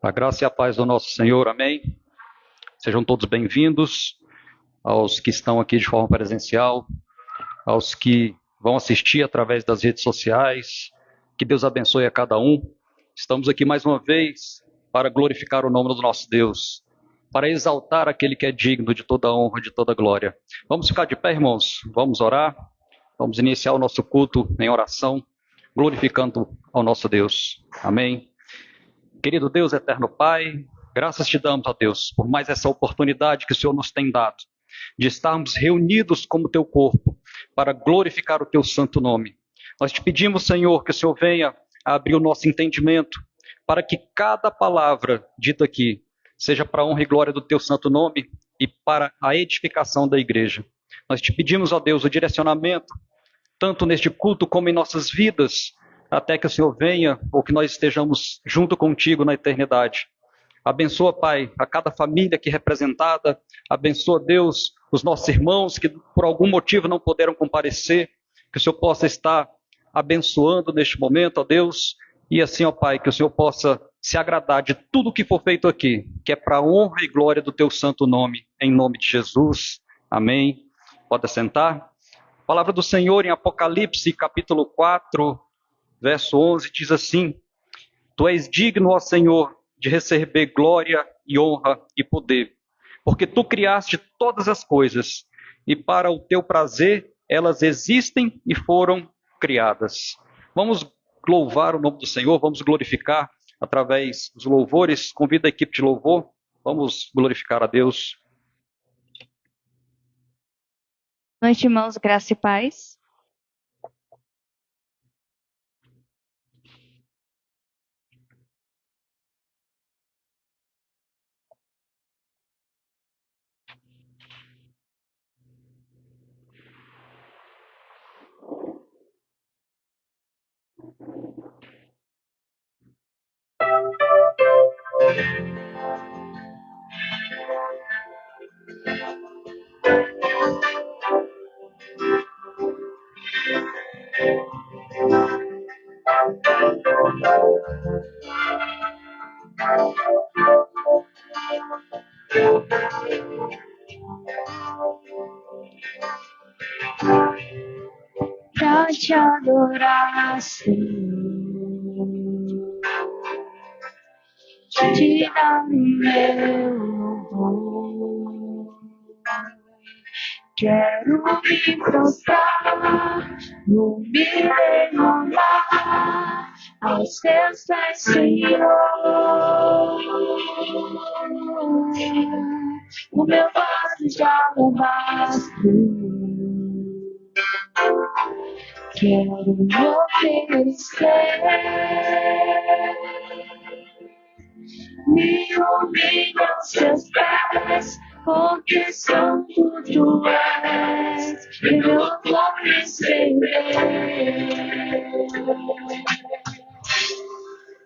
A graça e a paz do nosso Senhor, amém? Sejam todos bem-vindos, aos que estão aqui de forma presencial, aos que vão assistir através das redes sociais. Que Deus abençoe a cada um. Estamos aqui mais uma vez para glorificar o nome do nosso Deus, para exaltar aquele que é digno de toda honra, de toda glória. Vamos ficar de pé, irmãos? Vamos orar? Vamos iniciar o nosso culto em oração, glorificando ao nosso Deus. Amém? Querido Deus, eterno Pai, graças te damos, ó Deus, por mais essa oportunidade que o Senhor nos tem dado, de estarmos reunidos como teu corpo, para glorificar o teu santo nome. Nós te pedimos, Senhor, que o Senhor venha a abrir o nosso entendimento, para que cada palavra dita aqui seja para a honra e glória do teu santo nome e para a edificação da igreja. Nós te pedimos, ó Deus, o direcionamento, tanto neste culto como em nossas vidas, até que o Senhor venha, ou que nós estejamos junto contigo na eternidade. Abençoa, Pai, a cada família aqui representada. Abençoa, Deus, os nossos irmãos que por algum motivo não puderam comparecer. Que o Senhor possa estar abençoando neste momento, ó Deus. E assim, ó Pai, que o Senhor possa se agradar de tudo que for feito aqui, que é para a honra e glória do teu santo nome, em nome de Jesus. Amém. Pode sentar. A palavra do Senhor em Apocalipse, capítulo 4, verso 11, diz assim: Tu és digno, ó Senhor, de receber glória e honra e poder, porque tu criaste todas as coisas, e para o teu prazer elas existem e foram criadas. Vamos louvar o nome do Senhor, vamos glorificar através dos louvores. Convido a equipe de louvor, vamos glorificar a Deus. Boa noite, irmãos, graça e paz. Pra te adorar, Senhor, te dar o meu louvor. Quero me prostrar, vou me derramar aos teus pés, Senhor. O meu vaso de alabastro, quero me oferecer. Me humilho aos teus pés, porque santo tu és, e meu amor receber.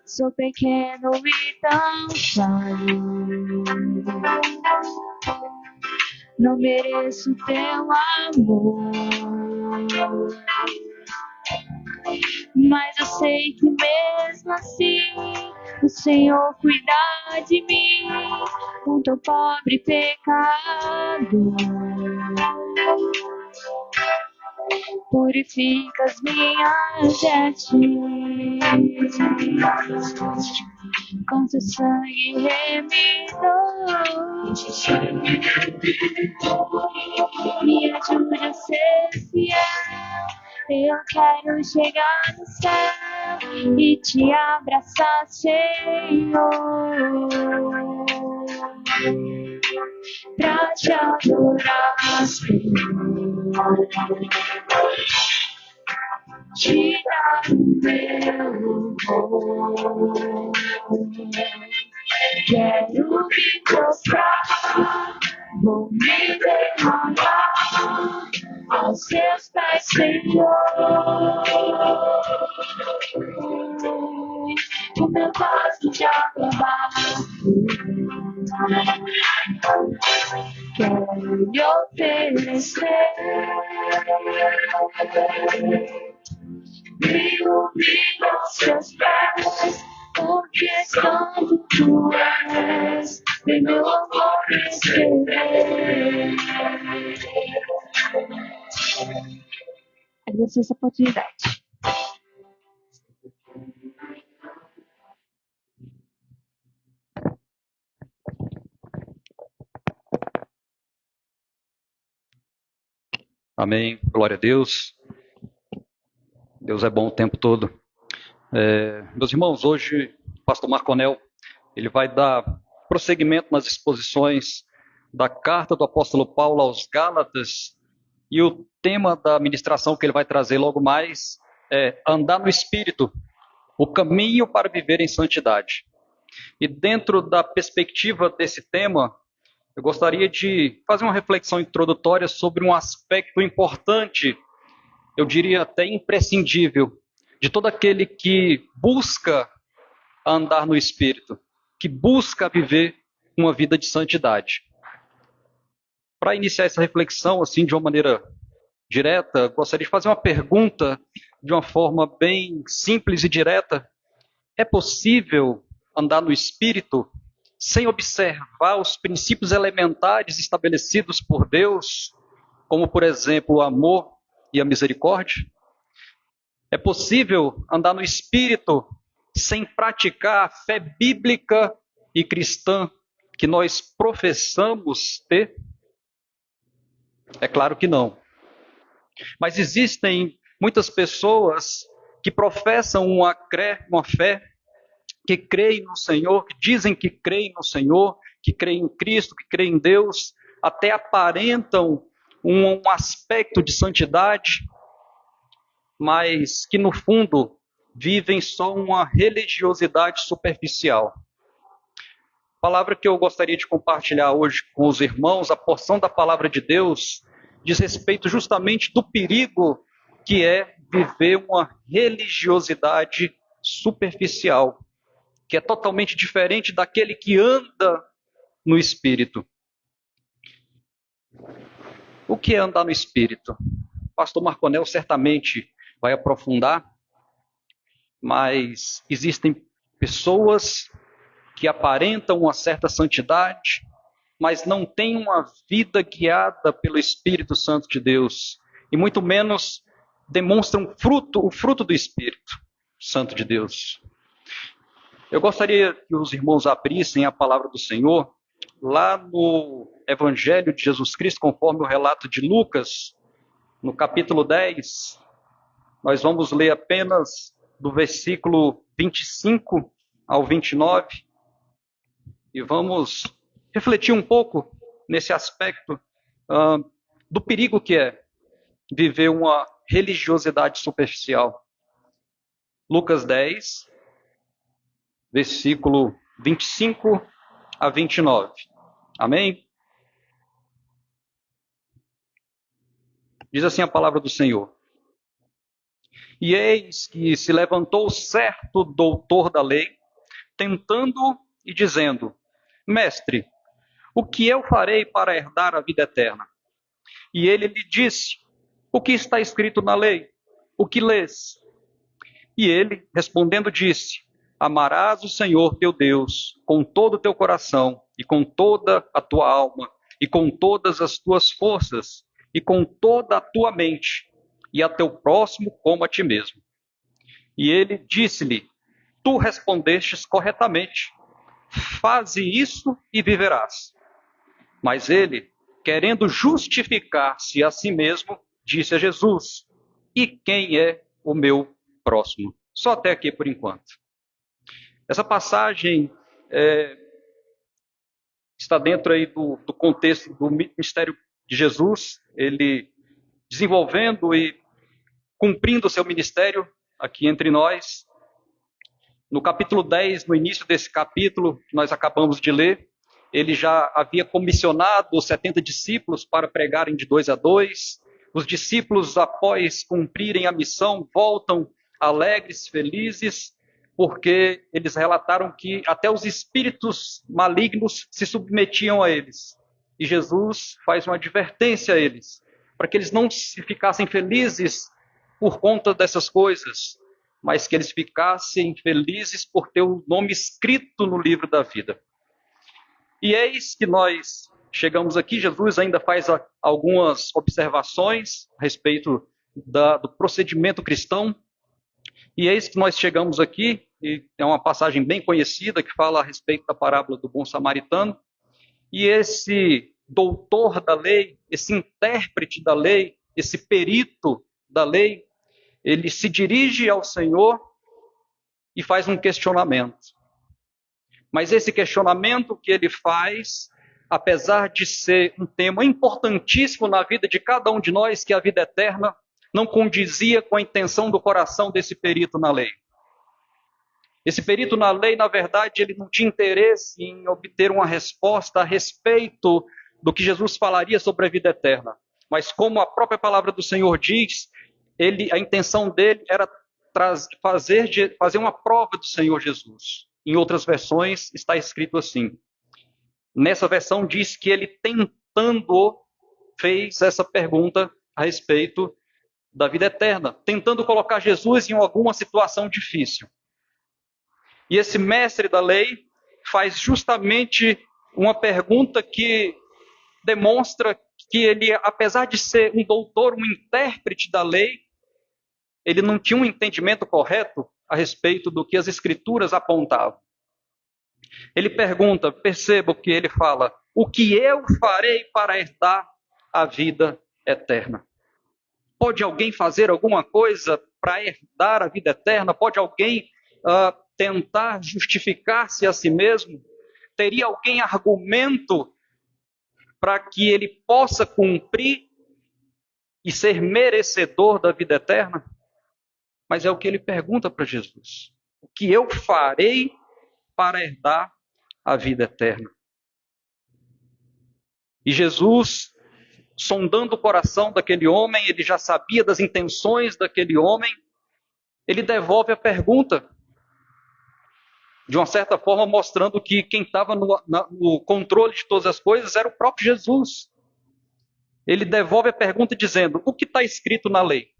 Sou pequeno e tão falho, não mereço teu amor, mas eu sei que mesmo assim o Senhor cuida de mim, um tão pobre pecador. Purifica as minhas vestes com teu sangue remidor. Me ajude a ser fiel. Eu quero chegar no céu e te abraçar, Senhor, pra te adorar, Senhor, te dar o meu louvor. Quero me prostrar, vou me derramar aos teus pés, Senhor. O meu vaso de alabastro, quero me oferecer. Me humilho aos teus pés, porque Santo tu és, vem meu amor me escrever. Agradeço essa oportunidade. Amém. Glória a Deus. Deus é bom o tempo todo. Meus irmãos, hoje o pastor Marconel ele vai dar prosseguimento nas exposições da carta do apóstolo Paulo aos Gálatas, e o tema da ministração que ele vai trazer logo mais é andar no Espírito, o caminho para viver em santidade. E dentro da perspectiva desse tema, eu gostaria de fazer uma reflexão introdutória sobre um aspecto importante, eu diria até imprescindível, de todo aquele que busca andar no Espírito, que busca viver uma vida de santidade. Para iniciar essa reflexão assim de uma maneira direta, gostaria de fazer uma pergunta de uma forma bem simples e direta. É possível andar no Espírito sem observar os princípios elementares estabelecidos por Deus, como, por exemplo, o amor e a misericórdia? É possível andar no Espírito sem praticar a fé bíblica e cristã que nós professamos ter? É claro que não. Mas existem muitas pessoas que professam uma fé, que creem no Senhor, que dizem que creem no Senhor, que creem em Cristo, que creem em Deus, até aparentam um aspecto de santidade, mas que no fundo vivem só uma religiosidade superficial. A palavra que eu gostaria de compartilhar hoje com os irmãos, a porção da palavra de Deus, diz respeito justamente do perigo que é viver uma religiosidade superficial, que é totalmente diferente daquele que anda no Espírito. O que é andar no Espírito? O pastor Marconel certamente vai aprofundar, mas existem pessoas que aparentam uma certa santidade, mas não têm uma vida guiada pelo Espírito Santo de Deus, e muito menos demonstram o fruto do Espírito Santo de Deus. Eu gostaria que os irmãos abrissem a palavra do Senhor lá no Evangelho de Jesus Cristo, conforme o relato de Lucas, no capítulo 10. Nós vamos ler apenas do versículo 25 ao 29 e vamos refletir um pouco nesse aspecto do perigo que é viver uma religiosidade superficial. Lucas 10, versículo 25 a 29. Amém? Diz assim a palavra do Senhor. E eis que se levantou certo doutor da lei, tentando e dizendo: Mestre, o que eu farei para herdar a vida eterna? E ele lhe disse: O que está escrito na lei? O que lês? E ele, respondendo, disse: Amarás o Senhor teu Deus com todo o teu coração, e com toda a tua alma, e com todas as tuas forças, e com toda a tua mente, e a teu próximo como a ti mesmo. E ele disse-lhe: Tu respondestes corretamente. Faze isso e viverás. Mas ele, querendo justificar-se a si mesmo, disse a Jesus: E quem é o meu próximo? Só até aqui por enquanto. Essa passagem está dentro aí do contexto do ministério de Jesus, ele desenvolvendo e cumprindo o seu ministério aqui entre nós. No capítulo 10, no início desse capítulo que nós acabamos de ler, ele já havia comissionado os 70 discípulos para pregarem de 2 a 2. Os discípulos, após cumprirem a missão, voltam alegres, felizes, porque eles relataram que até os espíritos malignos se submetiam a eles. E Jesus faz uma advertência a eles, para que eles não se ficassem felizes por conta dessas coisas, mas que eles ficassem felizes por ter o nome escrito no livro da vida. E eis que nós chegamos aqui, Jesus ainda faz algumas observações a respeito do procedimento cristão, e eis que nós chegamos aqui, e é uma passagem bem conhecida que fala a respeito da parábola do bom samaritano, e esse doutor da lei, esse intérprete da lei, esse perito da lei, ele se dirige ao Senhor e faz um questionamento. Mas esse questionamento que ele faz, apesar de ser um tema importantíssimo na vida de cada um de nós, que é a vida eterna, não condizia com a intenção do coração desse perito na lei. Esse perito na lei, na verdade, ele não tinha interesse em obter uma resposta a respeito do que Jesus falaria sobre a vida eterna. Mas como a própria palavra do Senhor diz, a intenção dele era fazer uma prova do Senhor Jesus. Em outras versões está escrito assim. Nessa versão diz que ele tentando fez essa pergunta a respeito da vida eterna, tentando colocar Jesus em alguma situação difícil. E esse mestre da lei faz justamente uma pergunta que demonstra que ele, apesar de ser um doutor, um intérprete da lei, ele não tinha um entendimento correto a respeito do que as escrituras apontavam. Ele pergunta, perceba o que ele fala, o que eu farei para herdar a vida eterna? Pode alguém fazer alguma coisa para herdar a vida eterna? Pode alguém tentar justificar-se a si mesmo? Teria alguém argumento para que ele possa cumprir e ser merecedor da vida eterna? Mas é o que ele pergunta para Jesus. O que eu farei para herdar a vida eterna? E Jesus, sondando o coração daquele homem, ele já sabia das intenções daquele homem, ele devolve a pergunta, de uma certa forma mostrando que quem estava no controle de todas as coisas era o próprio Jesus. Ele devolve a pergunta dizendo, o que está escrito na lei?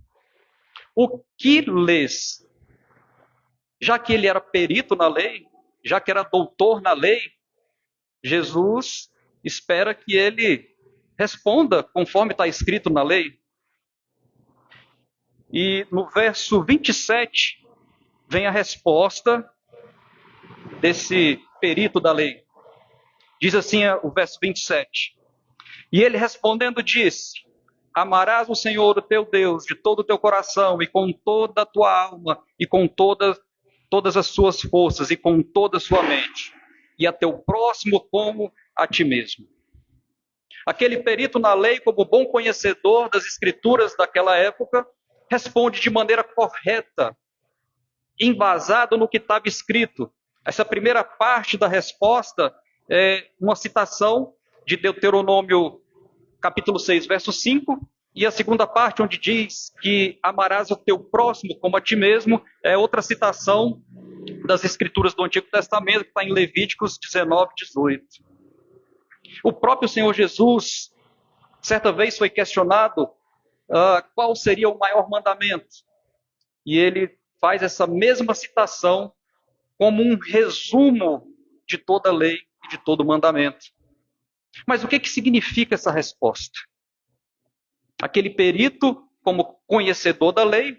O que lês? Já que ele era perito na lei, já que era doutor na lei, Jesus espera que ele responda conforme está escrito na lei. E no verso 27 vem a resposta desse perito da lei. Diz assim o verso 27. E ele respondendo disse, amarás o Senhor, o teu Deus, de todo o teu coração e com toda a tua alma e com todas as suas forças e com toda a sua mente, e a teu próximo como a ti mesmo. Aquele perito na lei, como bom conhecedor das escrituras daquela época, responde de maneira correta, embasado no que estava escrito. Essa primeira parte da resposta é uma citação de Deuteronômio capítulo 6, verso 5, e a segunda parte, onde diz que amarás o teu próximo como a ti mesmo, é outra citação das escrituras do Antigo Testamento, que está em Levíticos 19, 18. O próprio Senhor Jesus, certa vez foi questionado qual seria o maior mandamento. E ele faz essa mesma citação como um resumo de toda a lei e de todo o mandamento. Mas o que significa essa resposta? Aquele perito, como conhecedor da lei,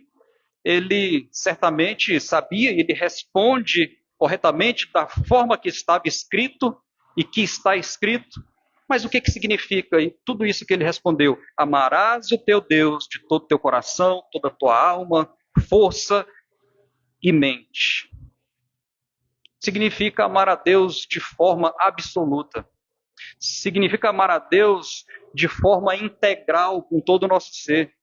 ele certamente sabia e ele responde corretamente da forma que estava escrito e que está escrito. Mas o que significa tudo isso que ele respondeu? Amarás o teu Deus de todo o teu coração, toda a tua alma, força e mente. Significa amar a Deus de forma absoluta. Significa amar a Deus de forma integral com todo o nosso ser.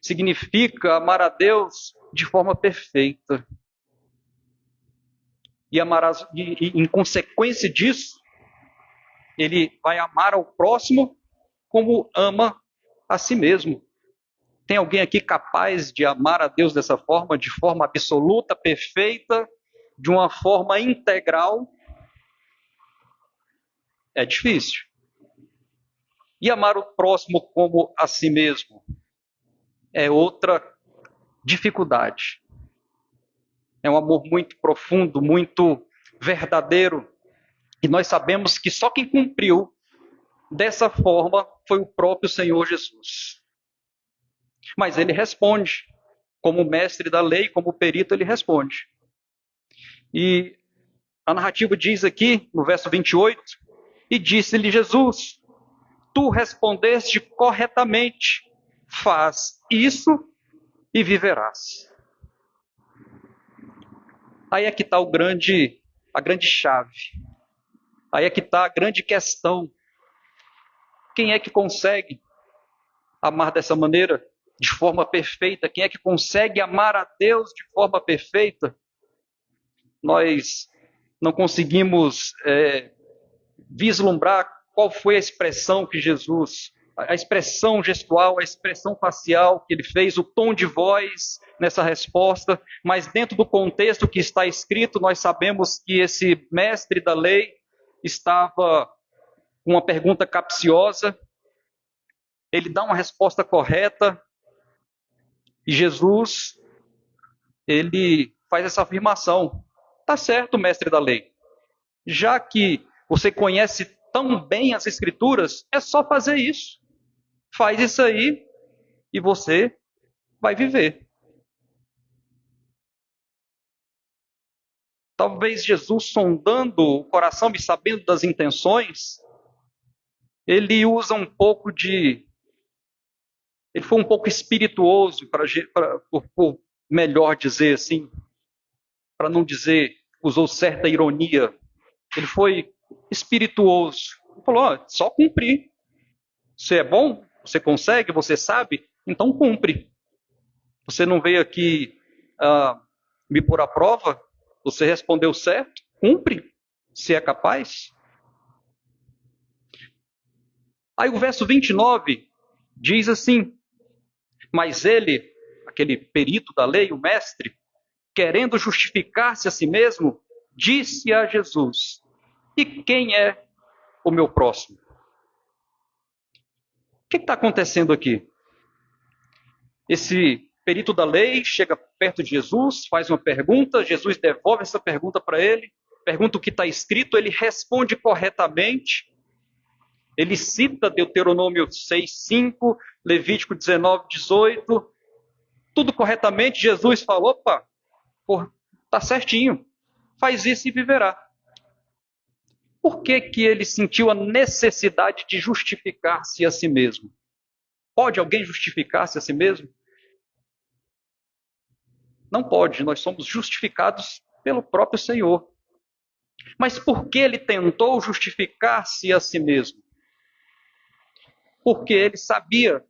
Significa amar a Deus de forma perfeita. E em consequência disso, ele vai amar ao próximo como ama a si mesmo. Tem alguém aqui capaz de amar a Deus dessa forma, de forma absoluta, perfeita, de uma forma integral? É difícil. E amar o próximo como a si mesmo é outra dificuldade. É um amor muito profundo, muito verdadeiro. E nós sabemos que só quem cumpriu dessa forma foi o próprio Senhor Jesus. Mas ele responde, como mestre da lei, como perito, ele responde. E a narrativa diz aqui, no verso 28, e disse-lhe Jesus, tu respondeste corretamente, faz isso e viverás. Aí é que está a grande chave. Aí é que está a grande questão. Quem é que consegue amar dessa maneira, de forma perfeita? Quem é que consegue amar a Deus de forma perfeita? Nós não conseguimos vislumbrar qual foi a expressão que Jesus, a expressão gestual, a expressão facial que ele fez, o tom de voz nessa resposta, mas dentro do contexto que está escrito, nós sabemos que esse mestre da lei estava com uma pergunta capciosa, ele dá uma resposta correta, e Jesus, ele faz essa afirmação, tá certo, mestre da lei, já que você conhece tão bem as Escrituras, é só fazer isso. Faz isso aí e você vai viver. Talvez Jesus, sondando o coração e sabendo das intenções, ele usa um pouco de... Ele foi um pouco espirituoso, por melhor dizer assim, para não dizer, usou certa ironia. Ele foi espirituoso. Ele falou, só cumprir. Você é bom? Você consegue? Você sabe? Então cumpre. Você não veio aqui me pôr à prova? Você respondeu certo? Cumpre, se é capaz. Aí o verso 29 diz assim, mas ele, aquele perito da lei, o mestre, querendo justificar-se a si mesmo, disse a Jesus, e quem é o meu próximo? O que está acontecendo aqui? Esse perito da lei chega perto de Jesus, faz uma pergunta, Jesus devolve essa pergunta para ele, pergunta o que está escrito, ele responde corretamente, ele cita Deuteronômio 6:5, Levítico 19:18, tudo corretamente. Jesus fala, opa, está certinho, faz isso e viverá. Por que que ele sentiu a necessidade de justificar-se a si mesmo? Pode alguém justificar-se a si mesmo? Não pode, nós somos justificados pelo próprio Senhor. Mas por que ele tentou justificar-se a si mesmo? Porque ele sabia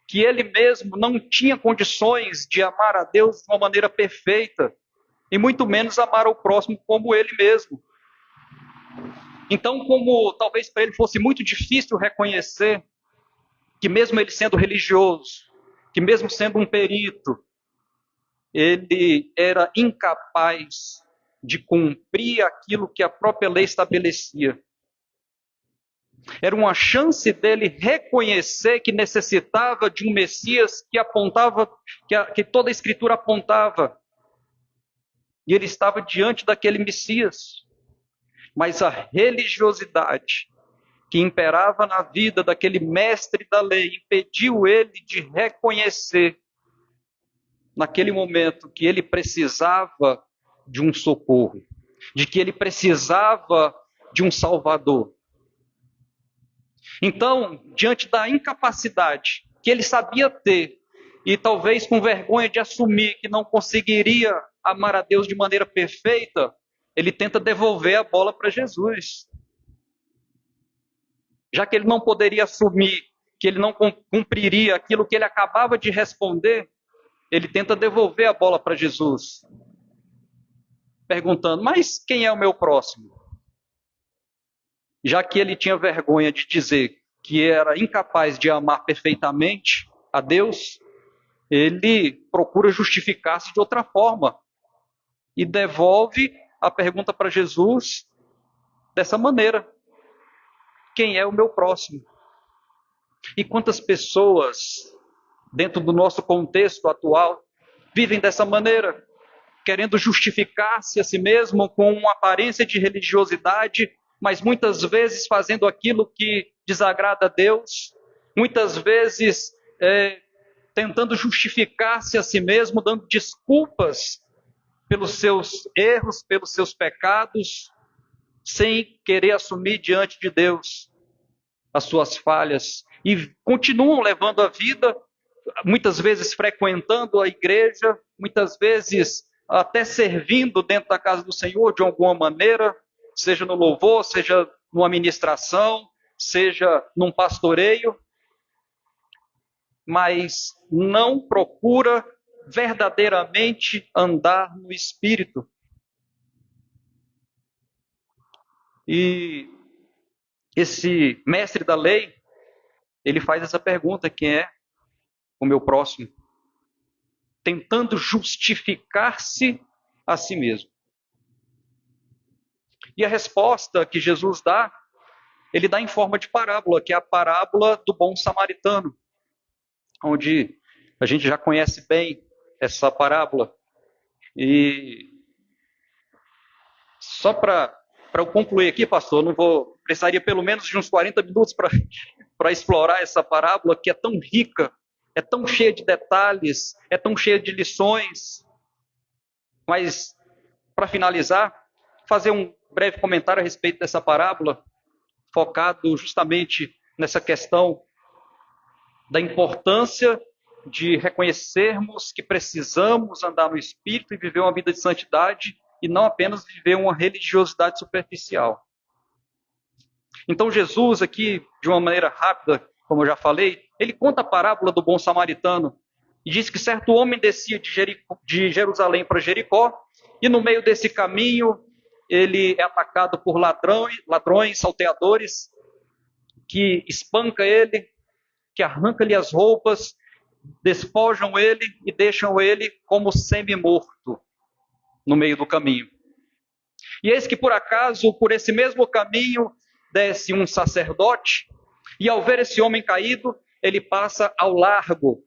que ele mesmo não tinha condições de amar a Deus de uma maneira perfeita, e muito menos amar ao próximo como ele mesmo. Então, como talvez para ele fosse muito difícil reconhecer que mesmo ele sendo religioso, que mesmo sendo um perito, ele era incapaz de cumprir aquilo que a própria lei estabelecia. Era uma chance dele reconhecer que necessitava de um Messias que apontava, que toda a Escritura apontava. E ele estava diante daquele Messias. Mas a religiosidade que imperava na vida daquele mestre da lei impediu ele de reconhecer naquele momento que ele precisava de um socorro, de que ele precisava de um Salvador. Então, diante da incapacidade que ele sabia ter, e talvez com vergonha de assumir que não conseguiria amar a Deus de maneira perfeita, ele tenta devolver a bola para Jesus. Já que ele não poderia assumir que ele não cumpriria aquilo que ele acabava de responder, ele tenta devolver a bola para Jesus, perguntando, mas quem é o meu próximo? Já que ele tinha vergonha de dizer que era incapaz de amar perfeitamente a Deus, ele procura justificar-se de outra forma e devolve a pergunta para Jesus dessa maneira: quem é o meu próximo? E quantas pessoas, dentro do nosso contexto atual, vivem dessa maneira? querendo justificar-se a si mesmo com uma aparência de religiosidade, mas muitas vezes fazendo aquilo que desagrada a Deus, muitas vezes tentando justificar-se a si mesmo, dando desculpas pelos seus erros, pelos seus pecados, sem querer assumir diante de Deus as suas falhas, e continuam levando a vida, muitas vezes frequentando a igreja, muitas vezes até servindo dentro da casa do Senhor de alguma maneira, seja no louvor, seja numa ministração, seja num pastoreio, mas não procura verdadeiramente andar no Espírito. E esse mestre da lei, ele faz essa pergunta: quem é o meu próximo? Tentando justificar-se a si mesmo. E a resposta que Jesus dá, ele dá em forma de parábola, que é a parábola do bom samaritano, onde a gente já conhece bem essa parábola. E só para eu concluir aqui, pastor, precisaria pelo menos de uns 40 minutos para explorar essa parábola, que é tão rica, é tão cheia de detalhes, é tão cheia de lições. Mas, para finalizar, fazer um breve comentário a respeito dessa parábola, focado justamente nessa questão da importância de reconhecermos que precisamos andar no Espírito e viver uma vida de santidade, e não apenas viver uma religiosidade superficial. Então Jesus aqui, de uma maneira rápida, como eu já falei, ele conta a parábola do bom samaritano e diz que certo homem descia de Jerusalém para Jericó, e no meio desse caminho ele é atacado por ladrões, salteadores, que espancam ele, que arrancam-lhe as roupas, despojam ele e deixam ele como semi-morto no meio do caminho. E eis que por acaso, por esse mesmo caminho, desce um sacerdote, e ao ver esse homem caído, ele passa ao largo.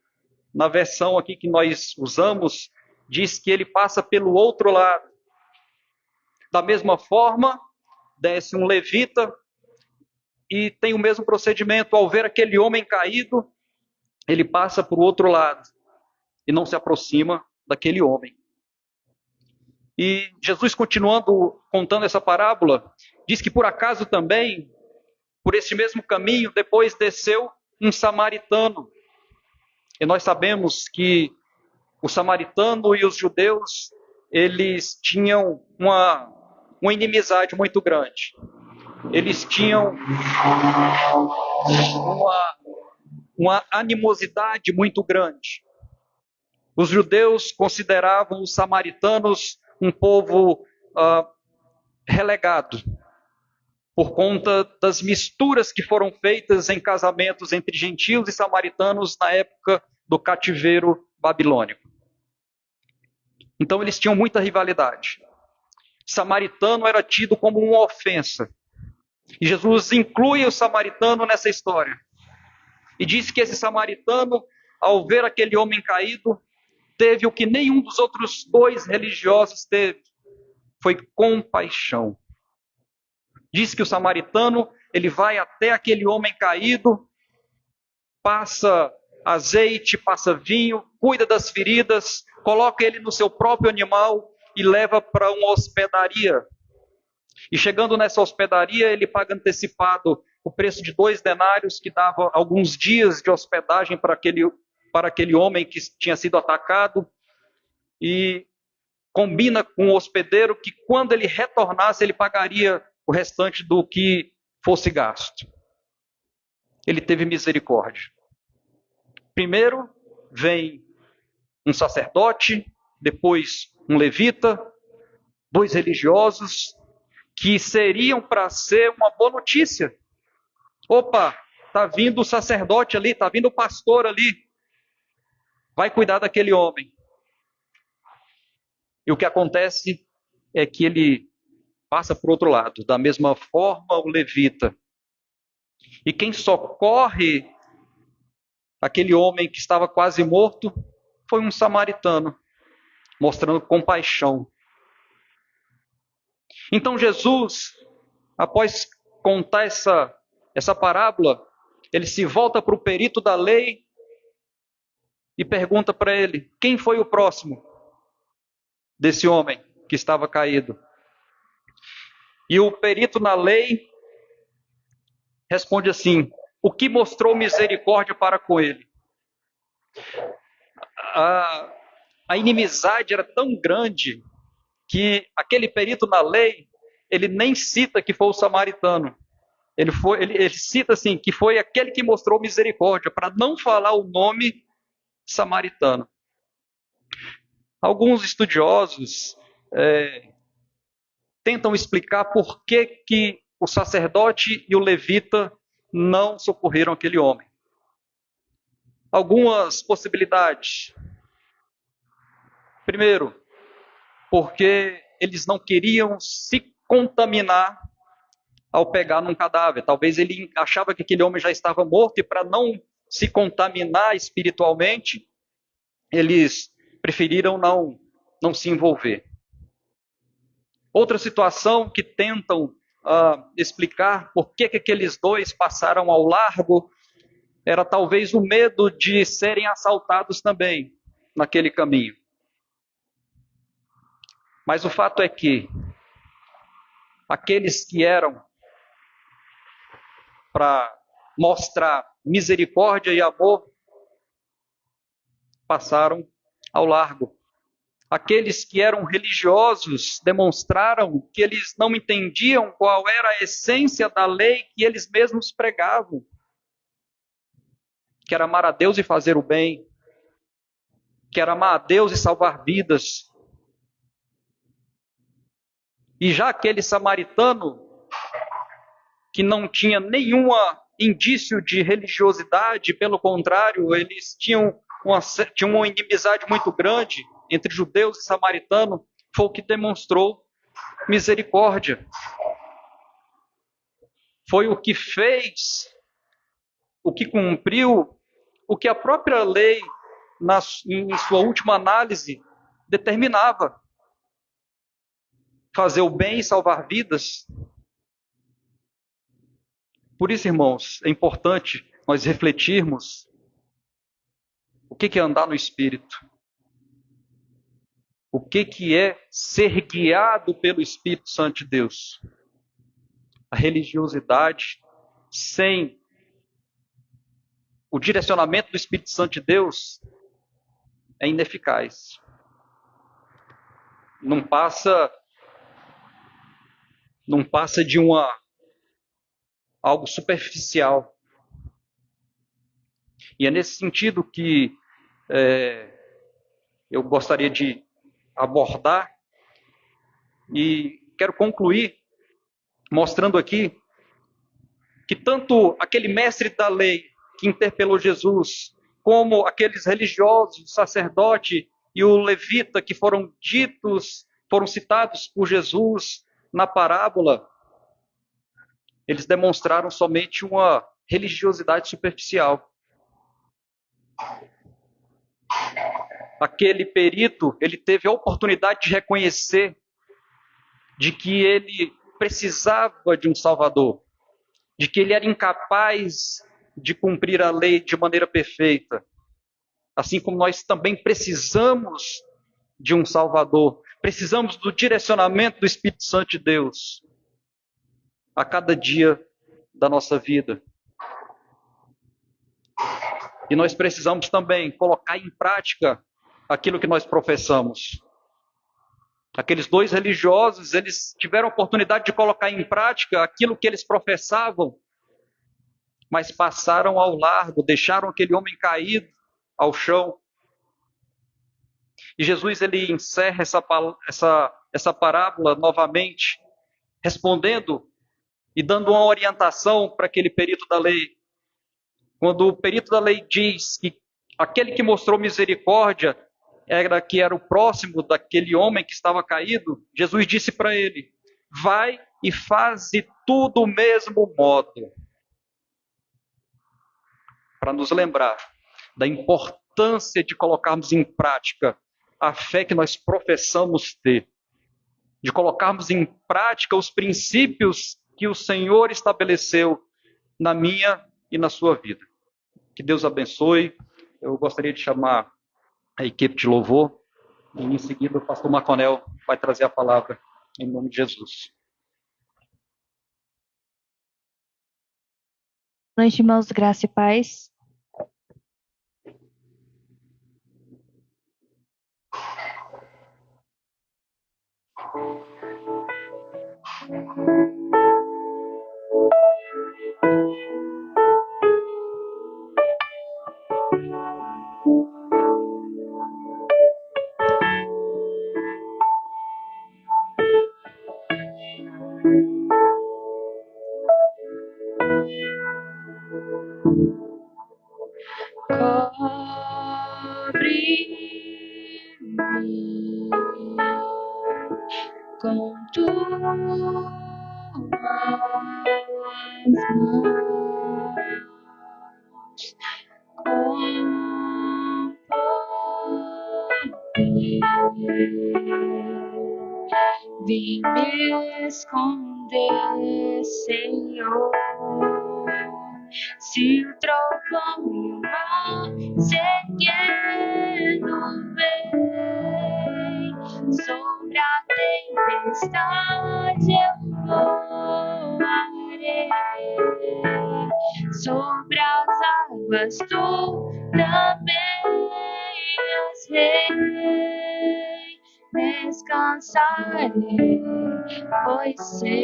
Na versão aqui que nós usamos, diz que ele passa pelo outro lado. Da mesma forma, desce um levita e tem o mesmo procedimento. Ao ver aquele homem caído, ele passa para o outro lado e não se aproxima daquele homem. E Jesus, continuando contando essa parábola, diz que por acaso também, por esse mesmo caminho, depois desceu um samaritano. E nós sabemos que o samaritano e os judeus, eles tinham uma inimizade muito grande. Eles tinham uma animosidade muito grande. Os judeus consideravam os samaritanos um povo relegado, por conta das misturas que foram feitas em casamentos entre gentios e samaritanos na época do cativeiro babilônico. Então eles tinham muita rivalidade. Samaritano era tido como uma ofensa. E Jesus inclui o samaritano nessa história. E diz que esse samaritano, ao ver aquele homem caído, teve o que nenhum dos outros dois religiosos teve. Foi compaixão. Diz que o samaritano, ele vai até aquele homem caído, passa azeite, passa vinho, cuida das feridas, coloca ele no seu próprio animal e leva para uma hospedaria. E chegando nessa hospedaria, ele paga antecipado o preço de 2 denários, que dava alguns dias de hospedagem para aquele homem que tinha sido atacado, e combina com o hospedeiro que quando ele retornasse, ele pagaria o restante do que fosse gasto. Ele teve misericórdia. Primeiro vem um sacerdote, depois um levita, 2 religiosos, que seriam para ser uma boa notícia. Opa, está vindo o sacerdote ali, está vindo o pastor ali, vai cuidar daquele homem. E o que acontece é que ele passa para o outro lado. Da mesma forma, o levita. E quem socorre aquele homem que estava quase morto foi um samaritano. mostrando compaixão. Então Jesus, após contar essa parábola, ele se volta para o perito da lei e pergunta para ele: quem foi o próximo desse homem que estava caído? E o perito na lei responde assim: o que mostrou misericórdia para com ele? A inimizade era tão grande que aquele perito na lei, ele nem cita que foi o samaritano. Ele cita assim, que foi aquele que mostrou misericórdia, para não falar o nome samaritano. Alguns estudiosos tentam explicar por que o sacerdote e o levita não socorreram aquele homem. Algumas possibilidades. Primeiro, porque eles não queriam se contaminar ao pegar num cadáver. Talvez ele achava que aquele homem já estava morto e para não se contaminar espiritualmente, eles preferiram não se envolver. Outra situação que tentam explicar por que aqueles dois passaram ao largo era talvez o medo de serem assaltados também naquele caminho. Mas o fato é que aqueles que eram para mostrar misericórdia e amor passaram ao largo. Aqueles que eram religiosos demonstraram que eles não entendiam qual era a essência da lei que eles mesmos pregavam, que era amar a Deus e fazer o bem, que era amar a Deus e salvar vidas. E já aquele samaritano, que não tinha nenhum indício de religiosidade, pelo contrário, eles tinham uma inimizade muito grande entre judeus e samaritanos, foi o que demonstrou misericórdia. Foi o que fez, o que cumpriu, o que a própria lei, em sua última análise, determinava. Fazer o bem e salvar vidas. Por isso, irmãos, é importante nós refletirmos o que é andar no Espírito. O que é ser guiado pelo Espírito Santo de Deus. A religiosidade sem o direcionamento do Espírito Santo de Deus é ineficaz. Não passa de algo superficial. E é nesse sentido que eu gostaria de abordar e quero concluir mostrando aqui que tanto aquele mestre da lei que interpelou Jesus, como aqueles religiosos, o sacerdote e o levita que foram citados por Jesus na parábola, eles demonstraram somente uma religiosidade superficial. Aquele perito, ele teve a oportunidade de reconhecer de que ele precisava de um Salvador, de que ele era incapaz de cumprir a lei de maneira perfeita. Assim como nós também precisamos de um Salvador, precisamos do direcionamento do Espírito Santo de Deus a cada dia da nossa vida. E nós precisamos também colocar em prática aquilo que nós professamos. Aqueles dois religiosos, eles tiveram a oportunidade de colocar em prática aquilo que eles professavam, mas passaram ao largo, deixaram aquele homem caído ao chão. E Jesus, ele encerra essa parábola novamente, respondendo e dando uma orientação para aquele perito da lei. Quando o perito da lei diz que aquele que mostrou misericórdia era o próximo daquele homem que estava caído, Jesus disse para ele: vai e faze tudo do mesmo modo. Para nos lembrar da importância de colocarmos em prática a fé que nós professamos ter, de colocarmos em prática os princípios que o Senhor estabeleceu na minha e na sua vida. Que Deus abençoe. Eu gostaria de chamar a equipe de louvor e em seguida o pastor Marconel vai trazer a palavra em nome de Jesus. Boa noite, irmãos, graça e paz. Cobre-me com tuas mãos, com poder, vem me esconder, Senhor. Se o trovão e o mar se erguendo vem, sobre a tempestade eu voarei, sobre as águas tu também as rei, descansarei, pois sei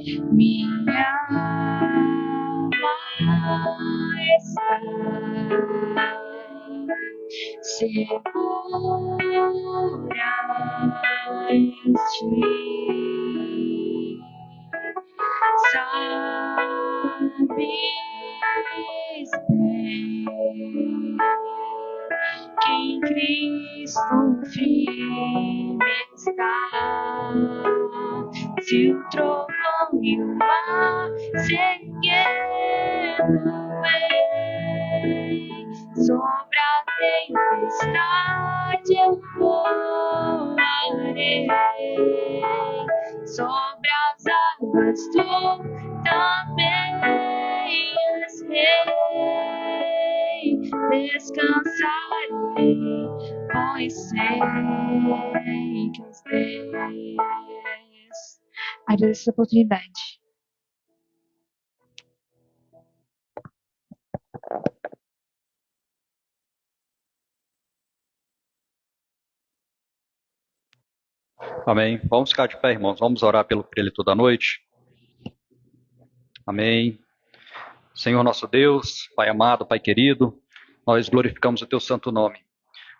que minha alma está segura em ti. Sabes bem que em Cristo firme está. Se o trovão e o mar se erguendo vem, sobre a tempestade eu voarei, sobre as águas tu também as rei, descansarei, pois sei que és Deus. Agradeço essa oportunidade. Amém. Vamos ficar de pé, irmãos. Vamos orar por ele toda a noite. Amém. Senhor nosso Deus, Pai amado, Pai querido, nós glorificamos o teu santo nome.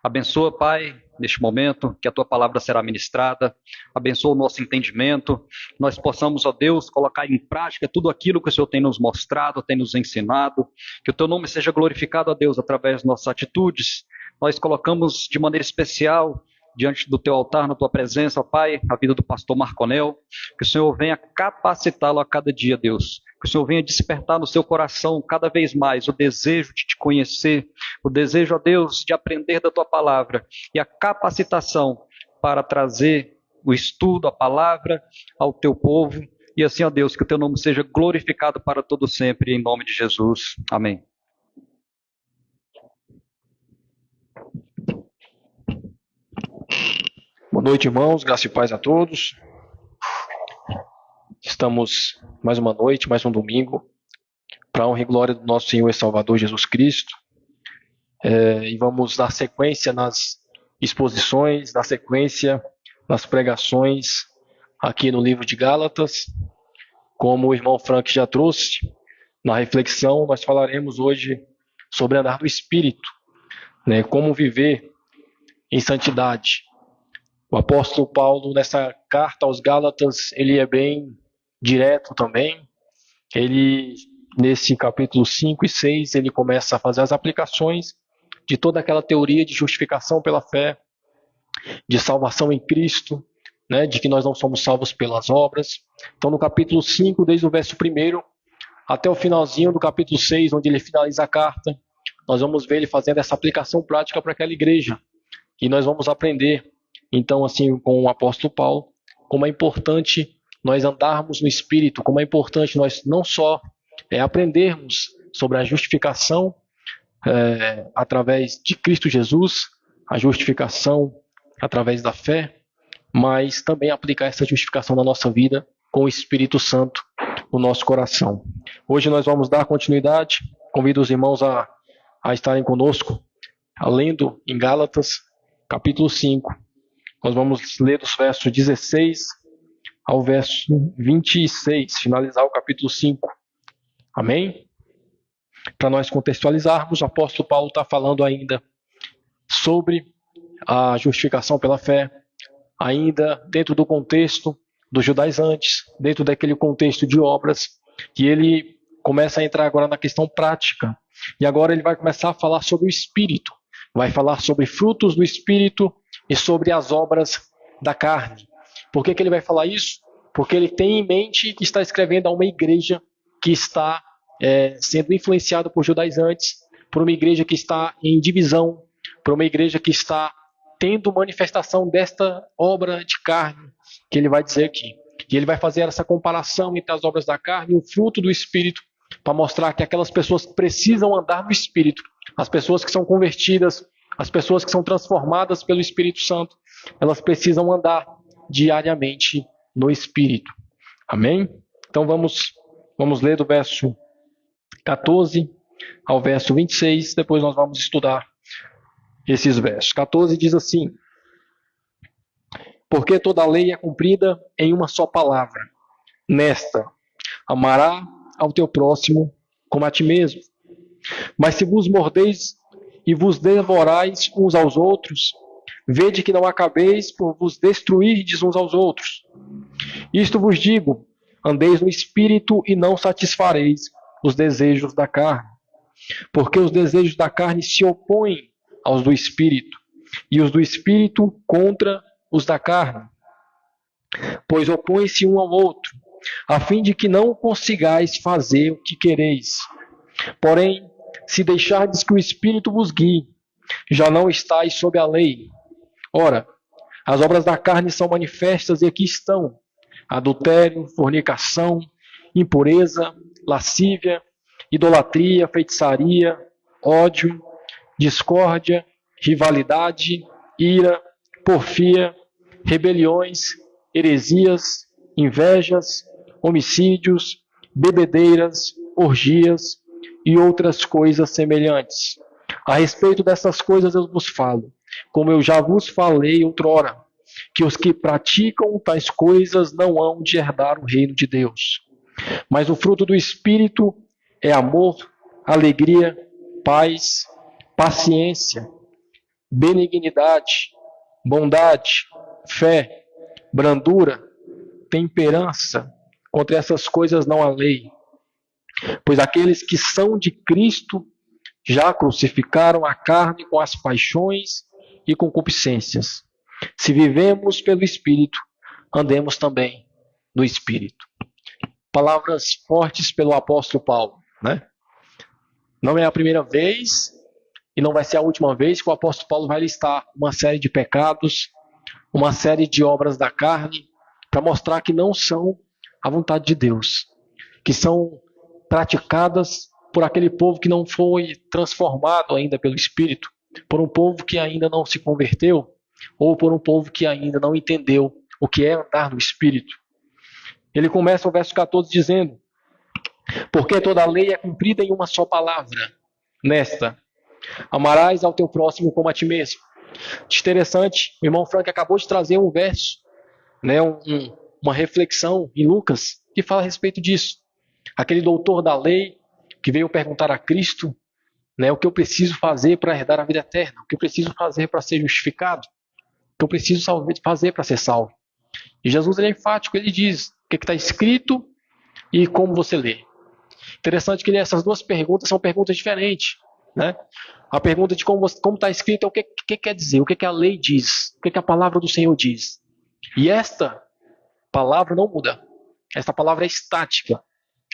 Abençoa, Pai, neste momento, que a tua palavra será ministrada. Abençoa o nosso entendimento. Nós possamos, ó Deus, colocar em prática tudo aquilo que o Senhor tem nos mostrado, tem nos ensinado. Que o teu nome seja glorificado, ó Deus, através das nossas atitudes. Nós colocamos de maneira especial diante do teu altar, na tua presença, ó Pai, a vida do pastor Marconel. Que o Senhor venha capacitá-lo a cada dia, Deus. Que o Senhor venha despertar no seu coração cada vez mais o desejo de te conhecer, o desejo, ó Deus, de aprender da tua palavra e a capacitação para trazer o estudo, a palavra ao teu povo. E assim, ó Deus, que o teu nome seja glorificado para todo sempre, em nome de Jesus. Amém. Boa noite, irmãos, graça e paz a todos. Estamos mais uma noite, mais um domingo, para a honra e glória do nosso Senhor e Salvador Jesus Cristo. E vamos dar sequência nas exposições, dar sequência nas pregações aqui no livro de Gálatas. Como o irmão Frank já trouxe, na reflexão nós falaremos hoje sobre andar do Espírito, né? Como viver em santidade. O apóstolo Paulo, nessa carta aos Gálatas, ele é bem direto também. Ele, nesse capítulo 5 e 6, ele começa a fazer as aplicações de toda aquela teoria de justificação pela fé, de salvação em Cristo, né, de que nós não somos salvos pelas obras. Então, no capítulo 5, desde o verso 1, até o finalzinho do capítulo 6, onde ele finaliza a carta, nós vamos ver ele fazendo essa aplicação prática para aquela igreja. E nós vamos aprender, então, assim, com o apóstolo Paulo, como é importante nós andarmos no Espírito, como é importante nós não só aprendermos sobre a justificação através de Cristo Jesus, a justificação através da fé, mas também aplicar essa justificação na nossa vida com o Espírito Santo no nosso coração. Hoje nós vamos dar continuidade, convido os irmãos a estarem conosco, lendo em Gálatas, capítulo 5. Nós vamos ler dos versos 16 ao verso 26, finalizar o capítulo 5. Amém? Para nós contextualizarmos, o apóstolo Paulo está falando ainda sobre a justificação pela fé, ainda dentro do contexto dos judaizantes, dentro daquele contexto de obras, e ele começa a entrar agora na questão prática. E agora ele vai começar a falar sobre o Espírito, vai falar sobre frutos do Espírito e sobre as obras da carne. Por que ele vai falar isso? Porque ele tem em mente que está escrevendo a uma igreja que está sendo influenciada por judaizantes, por uma igreja que está em divisão, por uma igreja que está tendo manifestação desta obra de carne, que ele vai dizer aqui. E ele vai fazer essa comparação entre as obras da carne e o fruto do Espírito, para mostrar que aquelas pessoas que precisam andar no Espírito, as pessoas que são convertidas, as pessoas que são transformadas pelo Espírito Santo, elas precisam andar diariamente no Espírito. Amém? Então vamos ler do verso 14 ao verso 26, depois nós vamos estudar esses versos. 14 diz assim: porque toda a lei é cumprida em uma só palavra, nesta: amará ao teu próximo como a ti mesmo. Mas se vos mordeis e vos devorais uns aos outros, vede que não acabeis por vos destruirdes uns aos outros. Isto vos digo: andeis no Espírito e não satisfareis os desejos da carne. Porque os desejos da carne se opõem aos do Espírito, e os do Espírito contra os da carne. Pois opõem-se um ao outro, a fim de que não consigais fazer o que quereis. Porém, se deixardes que o Espírito vos guie, já não estáis sob a lei. Ora, as obras da carne são manifestas e aqui estão: adultério, fornicação, impureza, lascívia, idolatria, feitiçaria, ódio, discórdia, rivalidade, ira, porfia, rebeliões, heresias, invejas, homicídios, bebedeiras, orgias e outras coisas semelhantes. A respeito dessas coisas eu vos falo, como eu já vos falei outrora, que os que praticam tais coisas não hão de herdar o reino de Deus. Mas o fruto do Espírito é amor, alegria, paz, paciência, benignidade, bondade, fé, brandura, temperança. Contra essas coisas não há lei. Pois aqueles que são de Cristo já crucificaram a carne com as paixões e concupiscências. Se vivemos pelo Espírito, andemos também no Espírito. Palavras fortes pelo apóstolo Paulo, né? Não é a primeira vez e não vai ser a última vez que o apóstolo Paulo vai listar uma série de pecados, uma série de obras da carne, para mostrar que não são a vontade de Deus, que são praticadas por aquele povo que não foi transformado ainda pelo Espírito, por um povo que ainda não se converteu, ou por um povo que ainda não entendeu o que é andar no Espírito. Ele começa o verso 14 dizendo: porque toda a lei é cumprida em uma só palavra, nesta: amarás ao teu próximo como a ti mesmo. Interessante, o irmão Frank acabou de trazer um verso, né, uma reflexão em Lucas, que fala a respeito disso. Aquele doutor da lei que veio perguntar a Cristo, né, o que eu preciso fazer para herdar a vida eterna, o que eu preciso fazer para ser justificado, o que eu preciso fazer para ser salvo. E Jesus é enfático, ele diz o que está escrito e como você lê. Interessante que essas duas perguntas são perguntas diferentes, né? A pergunta de como está escrito é o que quer dizer, o que a lei diz, o que a palavra do Senhor diz. E esta palavra não muda. Esta palavra é estática.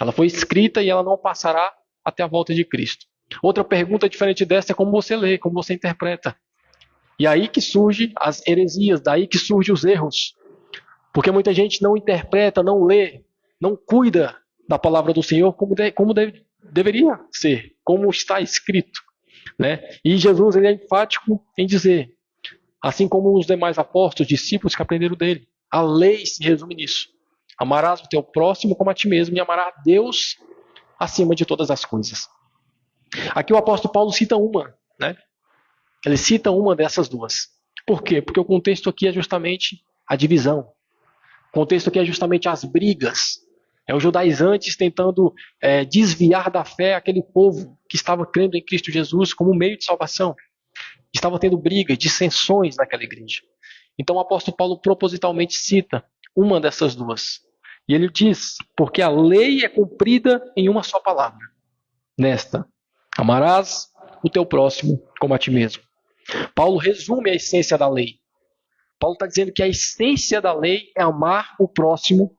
Ela foi escrita e ela não passará até a volta de Cristo. Outra pergunta diferente dessa é como você lê, como você interpreta. E aí que surgem as heresias, daí que surgem os erros. Porque muita gente não interpreta, não lê, não cuida da palavra do Senhor como deveria ser, como está escrito. Né? E Jesus ele é enfático em dizer, assim como os demais apóstolos, discípulos que aprenderam dele, a lei se resume nisso. Amarás o teu próximo como a ti mesmo e amarás a Deus acima de todas as coisas. Aqui o apóstolo Paulo cita uma, né? Ele cita uma dessas duas. Por quê? Porque o contexto aqui é justamente a divisão. O contexto aqui é justamente as brigas. É os judaizantes tentando desviar da fé aquele povo que estava crendo em Cristo Jesus como meio de salvação. Estava tendo brigas, dissensões naquela igreja. Então o apóstolo Paulo propositalmente cita uma dessas duas. E ele diz, porque a lei é cumprida em uma só palavra. Nesta, amarás o teu próximo como a ti mesmo. Paulo resume a essência da lei. Paulo está dizendo que a essência da lei é amar o próximo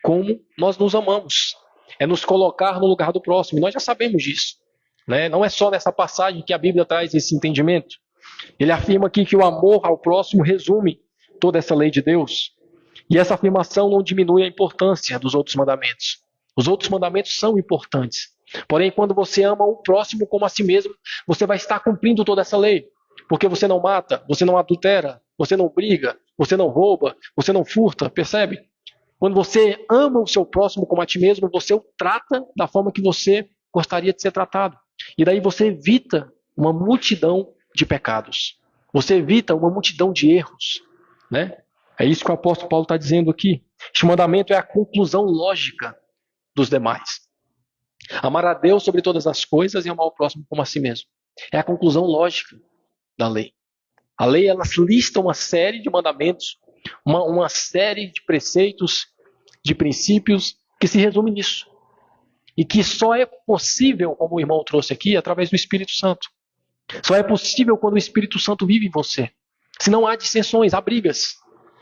como nós nos amamos. É nos colocar no lugar do próximo. E nós já sabemos disso. Né? Não é só nessa passagem que a Bíblia traz esse entendimento. Ele afirma aqui que o amor ao próximo resume toda essa lei de Deus. E essa afirmação não diminui a importância dos outros mandamentos. Os outros mandamentos são importantes. Porém, quando você ama o próximo como a si mesmo, você vai estar cumprindo toda essa lei. Porque você não mata, você não adultera, você não briga, você não rouba, você não furta, percebe? Quando você ama o seu próximo como a ti mesmo, você o trata da forma que você gostaria de ser tratado. E daí você evita uma multidão de pecados. Você evita uma multidão de erros. Né? É isso que o apóstolo Paulo está dizendo aqui. Este mandamento é a conclusão lógica dos demais. Amar a Deus sobre todas as coisas e amar o próximo como a si mesmo. É a conclusão lógica da lei. A lei ela lista uma série de mandamentos, uma série de preceitos, de princípios que se resume nisso. E que só é possível, como o irmão trouxe aqui, através do Espírito Santo. Só é possível quando o Espírito Santo vive em você. Se não há dissensões, há brigas.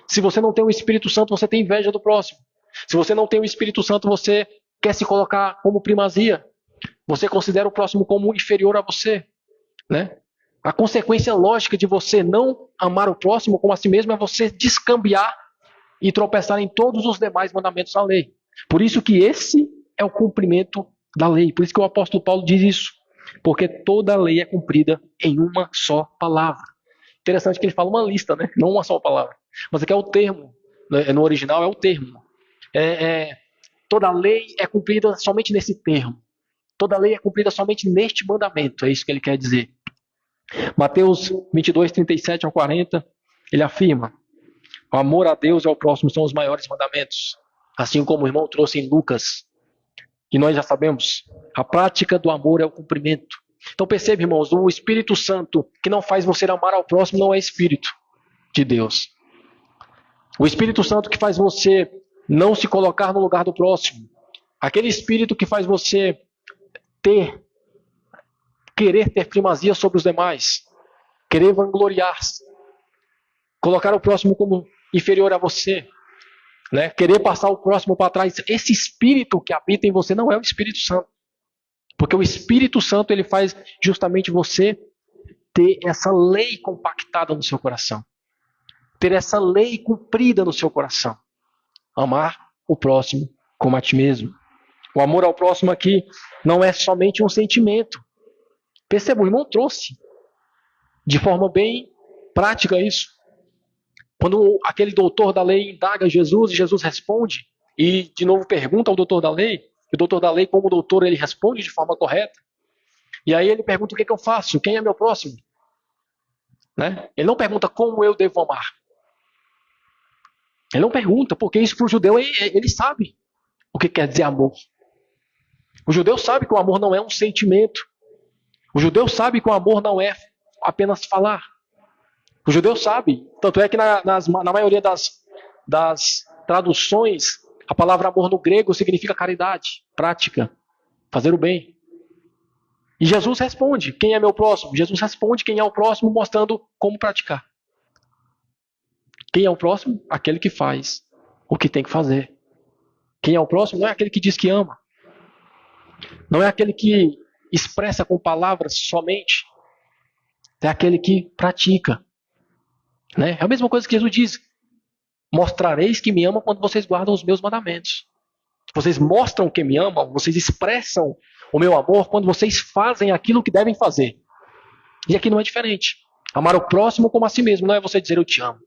Se você não tem o Espírito Santo, você tem inveja do próximo. Se você não tem o Espírito Santo, você quer se colocar como primazia. Você considera o próximo como inferior a você. Né? A consequência lógica de você não amar o próximo como a si mesmo é você descambiar e tropeçar em todos os demais mandamentos da lei. Por isso que esse é o cumprimento da lei. Por isso que o apóstolo Paulo diz isso. Porque toda a lei é cumprida em uma só palavra. Interessante que ele fala uma lista, né? Não uma só palavra. Mas aqui é o termo. No original é o termo. Toda a lei é cumprida somente nesse termo. Toda a lei é cumprida somente neste mandamento. É isso que ele quer dizer. Mateus 22, 37 ao 40, ele afirma: o amor a Deus e ao próximo são os maiores mandamentos. Assim como o irmão trouxe em Lucas. E nós já sabemos, a prática do amor é o cumprimento. Então percebe, irmãos, o Espírito Santo que não faz você amar ao próximo não é Espírito de Deus. O Espírito Santo que faz você não se colocar no lugar do próximo, aquele Espírito que faz você querer ter primazia sobre os demais, querer vangloriar-se, colocar o próximo como inferior a você, né? Querer passar o próximo para trás. Esse Espírito que habita em você não é o Espírito Santo. Porque o Espírito Santo ele faz justamente você ter essa lei compactada no seu coração. Ter essa lei cumprida no seu coração. Amar o próximo como a ti mesmo. O amor ao próximo aqui não é somente um sentimento. Perceba, o irmão trouxe de forma bem prática isso. Quando aquele doutor da lei indaga Jesus e Jesus responde, e de novo pergunta ao doutor da lei, e o doutor da lei, como doutor, ele responde de forma correta. E aí ele pergunta: o que é que eu faço? Quem é meu próximo? Né? Ele não pergunta como eu devo amar. Ele não pergunta, porque isso para o judeu ele sabe o que quer dizer amor. O judeu sabe que o amor não é um sentimento. O judeu sabe que o amor não é apenas falar. O judeu sabe. Tanto é que na maioria das traduções, a palavra amor no grego significa caridade, prática, fazer o bem. E Jesus responde: quem é meu próximo? Jesus responde quem é o próximo, mostrando como praticar. Quem é o próximo? Aquele que faz o que tem que fazer. Quem é o próximo não é aquele que diz que ama. Não é aquele que expressa com palavras somente. É aquele que pratica. Né? É a mesma coisa que Jesus diz. Mostrareis que me amam quando vocês guardam os meus mandamentos. Vocês mostram que me amam, vocês expressam o meu amor quando vocês fazem aquilo que devem fazer. E aqui não é diferente. Amar o próximo como a si mesmo. Não é você dizer eu te amo.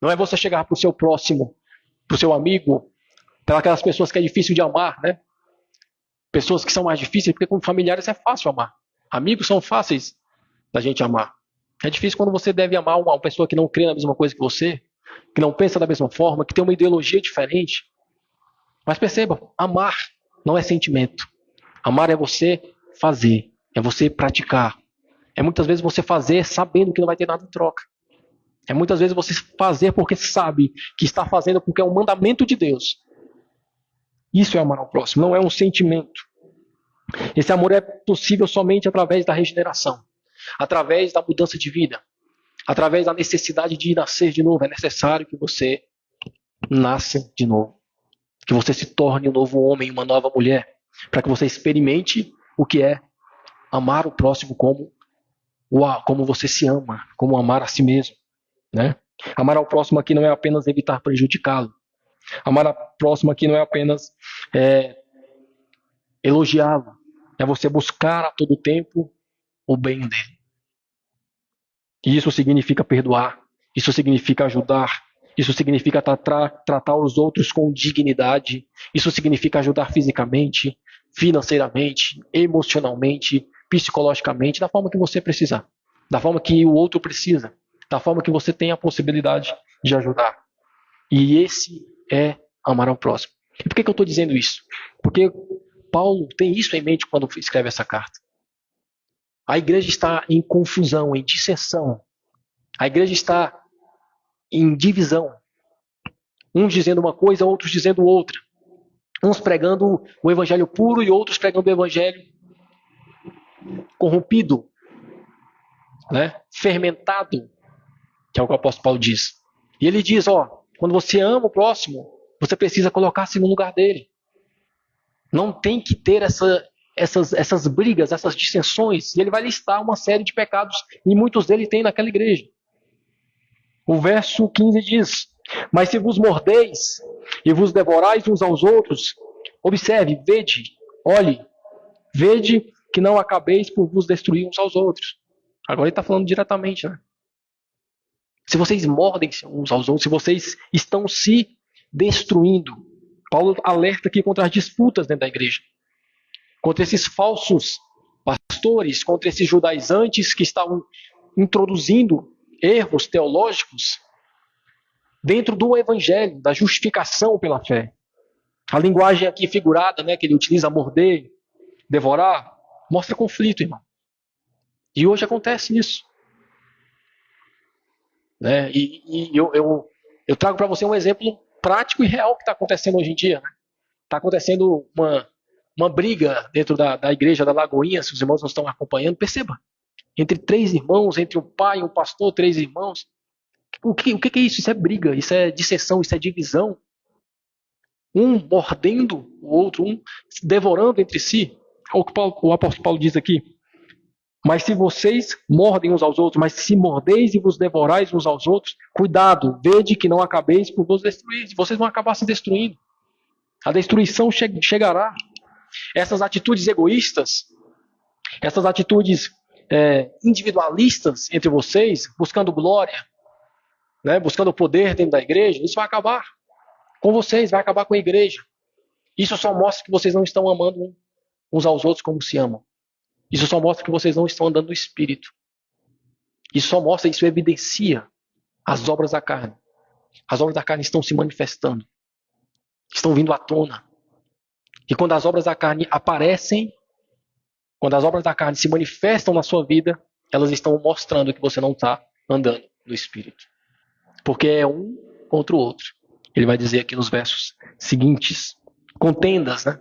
Não é você chegar para o seu próximo, para o seu amigo, para aquelas pessoas que é difícil de amar, né? Pessoas que são mais difíceis, porque com familiares é fácil amar. Amigos são fáceis da gente amar. É difícil quando você deve amar uma pessoa que não crê na mesma coisa que você, que não pensa da mesma forma, que tem uma ideologia diferente. Mas perceba, amar não é sentimento. Amar é você fazer, é você praticar. É muitas vezes você fazer sabendo que não vai ter nada em troca. É muitas vezes você fazer porque sabe que está fazendo porque é um mandamento de Deus. Isso é amar ao próximo, não é um sentimento. Esse amor é possível somente através da regeneração, através da mudança de vida, através da necessidade de nascer de novo. É necessário que você nasça de novo, que você se torne um novo homem, uma nova mulher, para que você experimente o que é amar o próximo como você se ama, como amar a si mesmo. Né? Amar ao próximo aqui não é apenas evitar prejudicá-lo. Amar ao próximo aqui não é apenas elogiá-lo. É você buscar a todo tempo o bem dele. E isso significa perdoar. Isso significa ajudar. Isso significa tratar os outros com dignidade. Isso significa ajudar fisicamente, financeiramente, emocionalmente, psicologicamente, da forma que você precisar. Da forma que o outro precisa. Da forma que você tem a possibilidade de ajudar. E esse é amar ao próximo. E por que eu estou dizendo isso? Porque Paulo tem isso em mente quando escreve essa carta. A igreja está em confusão, em dissensão. A igreja está em divisão. Uns dizendo uma coisa, outros dizendo outra. Uns pregando o evangelho puro e outros pregando o evangelho corrompido, né? Fermentado, que é o que o apóstolo Paulo diz. E ele diz, quando você ama o próximo, você precisa colocar-se no lugar dele. Não tem que ter essas brigas, essas dissensões. E ele vai listar uma série de pecados, e muitos deles tem naquela igreja. O verso 15 diz, mas se vos mordeis e vos devorais uns aos outros, observe, vede, olhe, vede que não acabeis por vos destruir uns aos outros. Agora ele está falando diretamente, né? Se vocês mordem uns aos outros, se vocês estão se destruindo. Paulo alerta aqui contra as disputas dentro da igreja. Contra esses falsos pastores, contra esses judaizantes que estavam introduzindo erros teológicos dentro do evangelho, da justificação pela fé. A linguagem aqui figurada, né, que ele utiliza, morder, devorar, mostra conflito, irmão. E hoje acontece isso. Né? E eu trago para você um exemplo prático e real que está acontecendo hoje em dia. Está acontecendo uma briga dentro da igreja da Lagoinha, se os irmãos não estão acompanhando, perceba. Entre 3 irmãos, entre um pai e um pastor, 3 irmãos. O que é isso? Isso é briga, isso é dissensão, isso é divisão. Um mordendo o outro, um devorando entre si. Olha o que o apóstolo Paulo diz aqui. Mas se vocês mordem uns aos outros, mas se mordeis e vos devorais uns aos outros, cuidado, vede que não acabeis por vos destruir. Vocês vão acabar se destruindo. A destruição chegará. Essas atitudes egoístas, essas atitudes individualistas entre vocês, buscando glória, né, buscando poder dentro da igreja, isso vai acabar com vocês, vai acabar com a igreja. Isso só mostra que vocês não estão amando uns aos outros como se amam. Isso só mostra que vocês não estão andando no Espírito. Isso evidencia as obras da carne. As obras da carne estão se manifestando. Estão vindo à tona. E quando as obras da carne aparecem, quando as obras da carne se manifestam na sua vida, elas estão mostrando que você não está andando no Espírito. Porque é um contra o outro. Ele vai dizer aqui nos versos seguintes. Contendas, né?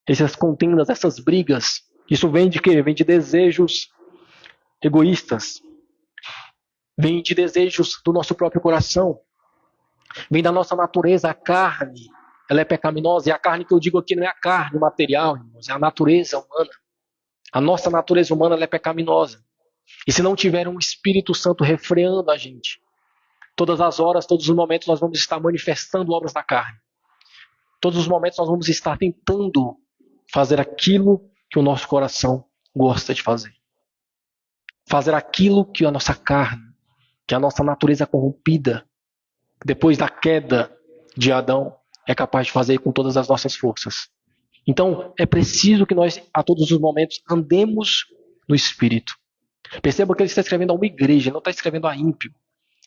Essas contendas, essas brigas. Isso vem de quê? Vem de desejos egoístas. Vem de desejos do nosso próprio coração. Vem da nossa natureza, a carne. ela é pecaminosa. E a carne que eu digo aqui não é a carne material, irmãos, é a natureza humana. A nossa natureza humana ela é pecaminosa. E se não tiver um Espírito Santo refreando a gente, todas as horas, todos os momentos nós vamos estar manifestando obras da carne. Todos os momentos nós vamos estar tentando fazer aquilo que o nosso coração gosta de fazer. Fazer aquilo que a nossa carne, que a nossa natureza corrompida, depois da queda de Adão, é capaz de fazer com todas as nossas forças. Então, é preciso que nós, a todos os momentos, andemos no Espírito. Perceba que ele está escrevendo a uma igreja, ele não está escrevendo a ímpio.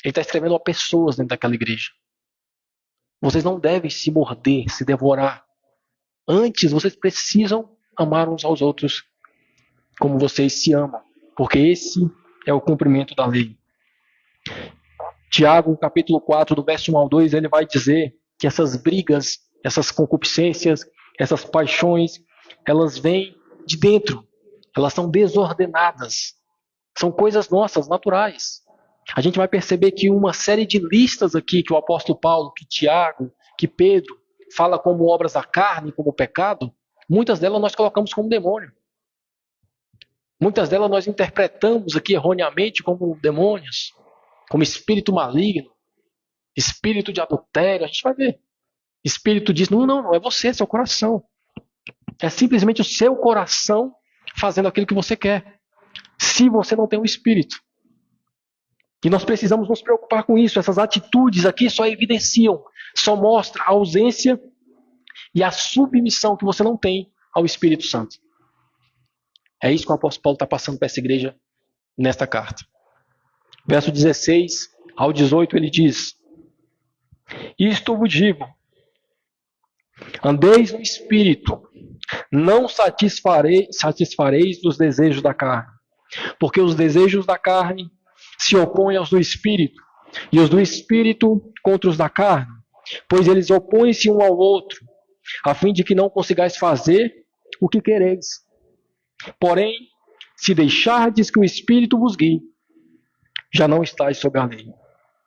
Ele está escrevendo a pessoas dentro daquela igreja. Vocês não devem se morder, se devorar. Antes, vocês precisam amar uns aos outros como vocês se amam, porque esse é o cumprimento da lei. Tiago, capítulo 4, do verso 1 ao 2, ele vai dizer que essas brigas, essas concupiscências, essas paixões, elas vêm de dentro. Elas são desordenadas. São coisas nossas, naturais. A gente vai perceber que uma série de listas aqui que o apóstolo Paulo, que Tiago, que Pedro fala como obras da carne, como pecado, muitas delas nós colocamos como demônio. Muitas delas nós interpretamos aqui erroneamente como demônios, como espírito maligno, espírito de adultério. A gente vai ver. Espírito diz, não é você, é seu coração. É simplesmente o seu coração fazendo aquilo que você quer. Se você não tem um espírito. E nós precisamos nos preocupar com isso. Essas atitudes aqui só evidenciam, só mostram a ausência e a submissão que você não tem ao Espírito Santo. É isso que o apóstolo Paulo está passando para essa igreja nesta carta. Verso 16 ao 18 ele diz: Isto vos digo, andeis no Espírito, não satisfareis dos desejos da carne, porque os desejos da carne se opõem aos do Espírito, e os do Espírito contra os da carne, pois eles opõem-se um ao outro, a fim de que não consigais fazer o que quereis. Porém, se deixardes que o Espírito vos guie, já não estáis sob a lei.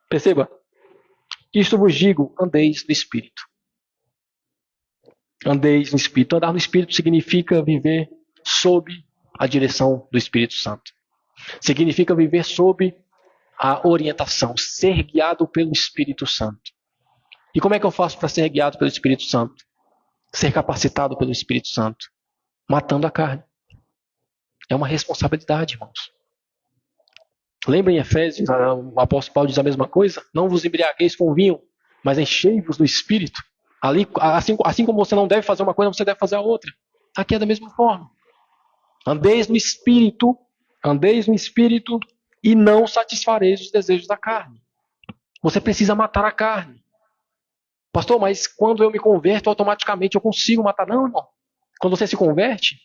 Perceba, isto vos digo, andeis no Espírito. Andeis no Espírito. Andar no Espírito significa viver sob a direção do Espírito Santo. Significa viver sob a orientação, ser guiado pelo Espírito Santo. E como é que eu faço para ser guiado pelo Espírito Santo? Ser capacitado pelo Espírito Santo. Matando a carne. É uma responsabilidade, irmãos. Lembra em Efésios, o apóstolo Paulo diz a mesma coisa? Não vos embriagueis com vinho, mas enchei-vos do Espírito. Ali, assim como você não deve fazer uma coisa, você deve fazer a outra. Aqui é da mesma forma. Andeis no Espírito e não satisfareis os desejos da carne. Você precisa matar a carne. Pastor, mas quando eu me converto, automaticamente eu consigo matar. Não, irmão. Quando você se converte,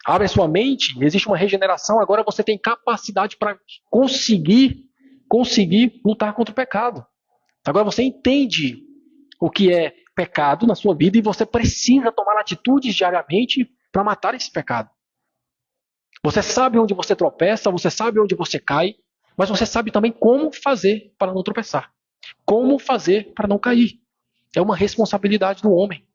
abre a sua mente, existe uma regeneração, agora você tem capacidade para conseguir lutar contra o pecado. Agora você entende o que é pecado na sua vida e você precisa tomar atitudes diariamente para matar esse pecado. Você sabe onde você tropeça, você sabe onde você cai, mas você sabe também como fazer para não tropeçar. Como fazer para não cair. É uma responsabilidade do homem.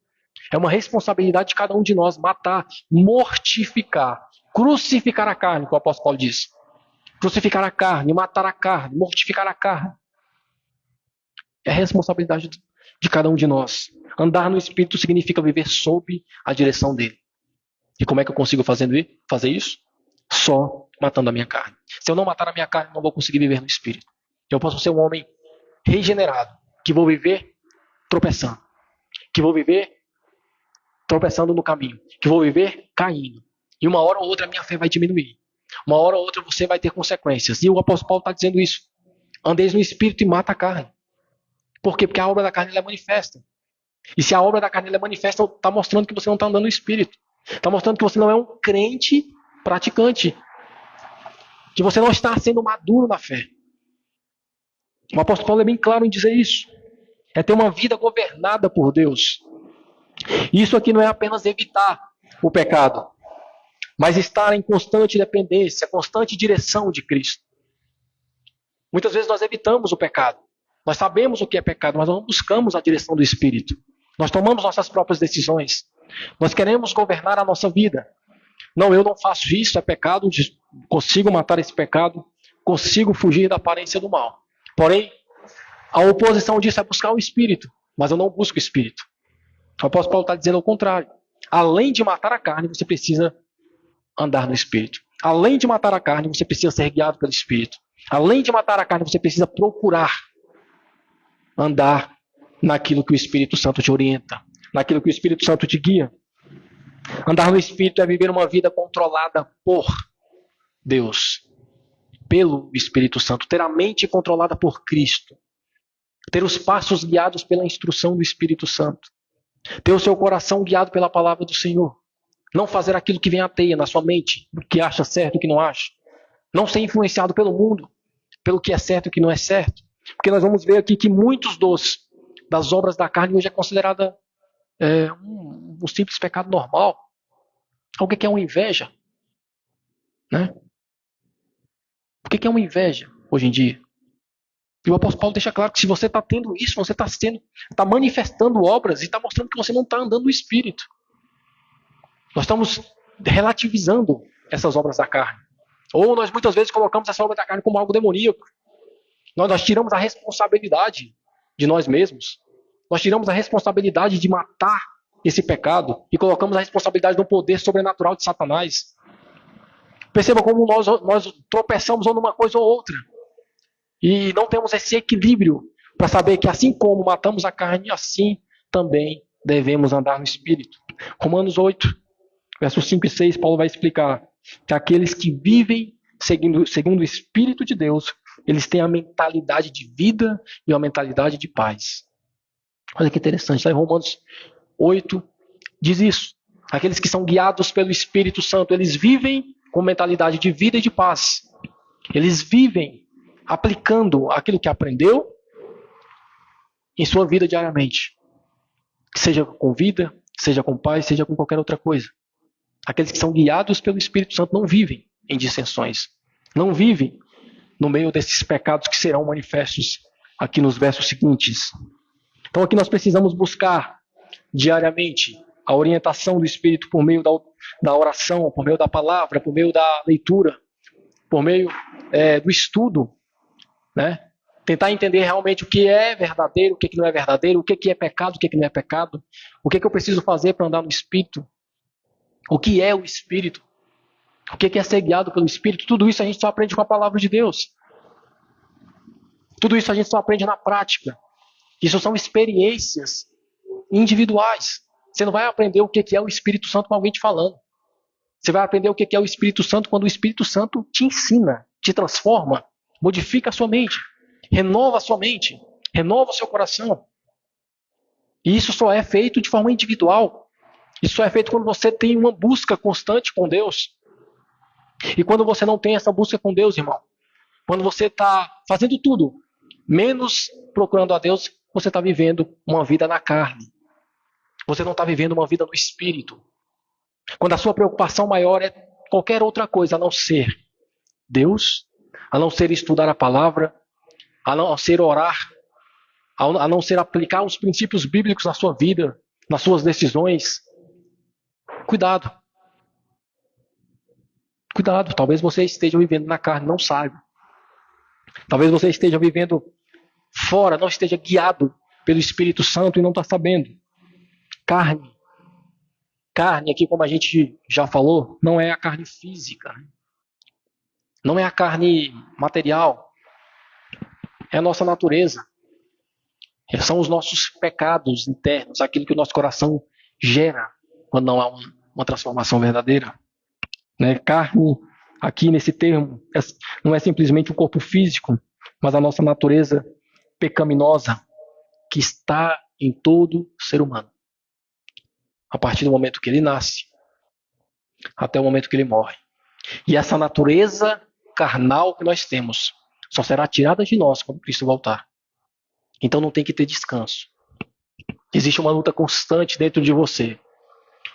É uma responsabilidade de cada um de nós matar, mortificar, crucificar a carne, que o apóstolo Paulo diz. Crucificar a carne, matar a carne, mortificar a carne. É responsabilidade de cada um de nós. Andar no Espírito significa viver sob a direção dele. E como é que eu consigo fazer isso? Só matando a minha carne. Se eu não matar a minha carne, não vou conseguir viver no Espírito. Eu posso ser um homem regenerado, que vou viver tropeçando, que vou viver tropeçando no caminho, que vou viver caindo. E uma hora ou outra a minha fé vai diminuir. Uma hora ou outra você vai ter consequências. E o apóstolo Paulo está dizendo isso. Andeis no Espírito e mata a carne. Por quê? Porque a obra da carne ela é manifesta. E se a obra da carne ela é manifesta, está mostrando que você não está andando no Espírito. Está mostrando que você não é um crente praticante. Que você não está sendo maduro na fé. O apóstolo Paulo é bem claro em dizer isso. É ter uma vida governada por Deus. Isso aqui não é apenas evitar o pecado, mas estar em constante dependência, constante direção de Cristo. Muitas vezes nós evitamos o pecado. Nós sabemos o que é pecado, mas não buscamos a direção do Espírito. Nós tomamos nossas próprias decisões. Nós queremos governar a nossa vida. Não, eu não faço isso, é pecado, consigo matar esse pecado, consigo fugir da aparência do mal. Porém, a oposição disso é buscar o Espírito, mas eu não busco o Espírito. O apóstolo Paulo está dizendo o contrário. Além de matar a carne, você precisa andar no Espírito. Além de matar a carne, você precisa ser guiado pelo Espírito. Além de matar a carne, você precisa procurar andar naquilo que o Espírito Santo te orienta, naquilo que o Espírito Santo te guia. Andar no Espírito é viver uma vida controlada por Deus, pelo Espírito Santo, ter a mente controlada por Cristo, ter os passos guiados pela instrução do Espírito Santo, ter o seu coração guiado pela palavra do Senhor, não fazer aquilo que vem à teia na sua mente, o que acha certo e o que não acha, não ser influenciado pelo mundo, pelo que é certo e o que não é certo, porque nós vamos ver aqui que muitos das obras da carne hoje é considerada um simples pecado normal. O que é uma inveja? Né? O que é uma inveja hoje em dia? E o apóstolo Paulo deixa claro que se você está tendo isso, você está manifestando obras e está mostrando que você não está andando no Espírito. Nós estamos relativizando essas obras da carne. Ou nós muitas vezes colocamos essa obra da carne como algo demoníaco. Nós tiramos a responsabilidade de nós mesmos. Nós tiramos a responsabilidade de matar esse pecado e colocamos a responsabilidade do poder sobrenatural de Satanás. Perceba como nós tropeçamos ou numa coisa ou outra. E não temos esse equilíbrio para saber que assim como matamos a carne, assim também devemos andar no Espírito. Romanos 8, versos 5 e 6, Paulo vai explicar que aqueles que vivem segundo o Espírito de Deus, eles têm a mentalidade de vida e a mentalidade de paz. Olha que interessante, lá em Romanos 8 diz isso. Aqueles que são guiados pelo Espírito Santo, eles vivem com mentalidade de vida e de paz. Eles vivem aplicando aquilo que aprendeu em sua vida diariamente. Seja com vida, seja com paz, seja com qualquer outra coisa. Aqueles que são guiados pelo Espírito Santo não vivem em dissensões. Não vivem no meio desses pecados que serão manifestos aqui nos versos seguintes. Então aqui nós precisamos buscar diariamente a orientação do Espírito por meio da oração, por meio da palavra, por meio da leitura, por meio do estudo, né? Tentar entender realmente o que é verdadeiro, o que não é verdadeiro, o que é pecado, o que não é pecado, o que eu preciso fazer para andar no Espírito, o que é o Espírito, o que é ser guiado pelo Espírito. Tudo isso a gente só aprende com a palavra de Deus. Tudo isso a gente só aprende na prática. Isso são experiências individuais. Você não vai aprender o que é o Espírito Santo com alguém te falando. Você vai aprender o que é o Espírito Santo quando o Espírito Santo te ensina, te transforma, modifica a sua mente, renova a sua mente, renova o seu coração. E isso só é feito de forma individual. Isso só é feito quando você tem uma busca constante com Deus. E quando você não tem essa busca com Deus, irmão, quando você está fazendo tudo, menos procurando a Deus, você está vivendo uma vida na carne. Você não está vivendo uma vida no Espírito. Quando a sua preocupação maior é qualquer outra coisa a não ser Deus, a não ser estudar a palavra, a não ser orar, a não ser aplicar os princípios bíblicos na sua vida, nas suas decisões. Cuidado. Cuidado, talvez você esteja vivendo na carne, não saiba. Talvez você esteja vivendo fora, não esteja guiado pelo Espírito Santo e não está sabendo. Carne. Carne, aqui como a gente já falou, não é a carne física. Não é a carne material. É a nossa natureza. São os nossos pecados internos, aquilo que o nosso coração gera quando não há uma transformação verdadeira. Né? Carne, aqui nesse termo, não é simplesmente o corpo físico, mas a nossa natureza pecaminosa que está em todo ser humano. A partir do momento que ele nasce, até o momento que ele morre. E essa natureza carnal que nós temos só será tirada de nós quando Cristo voltar. Então não tem que ter descanso. Existe uma luta constante dentro de você.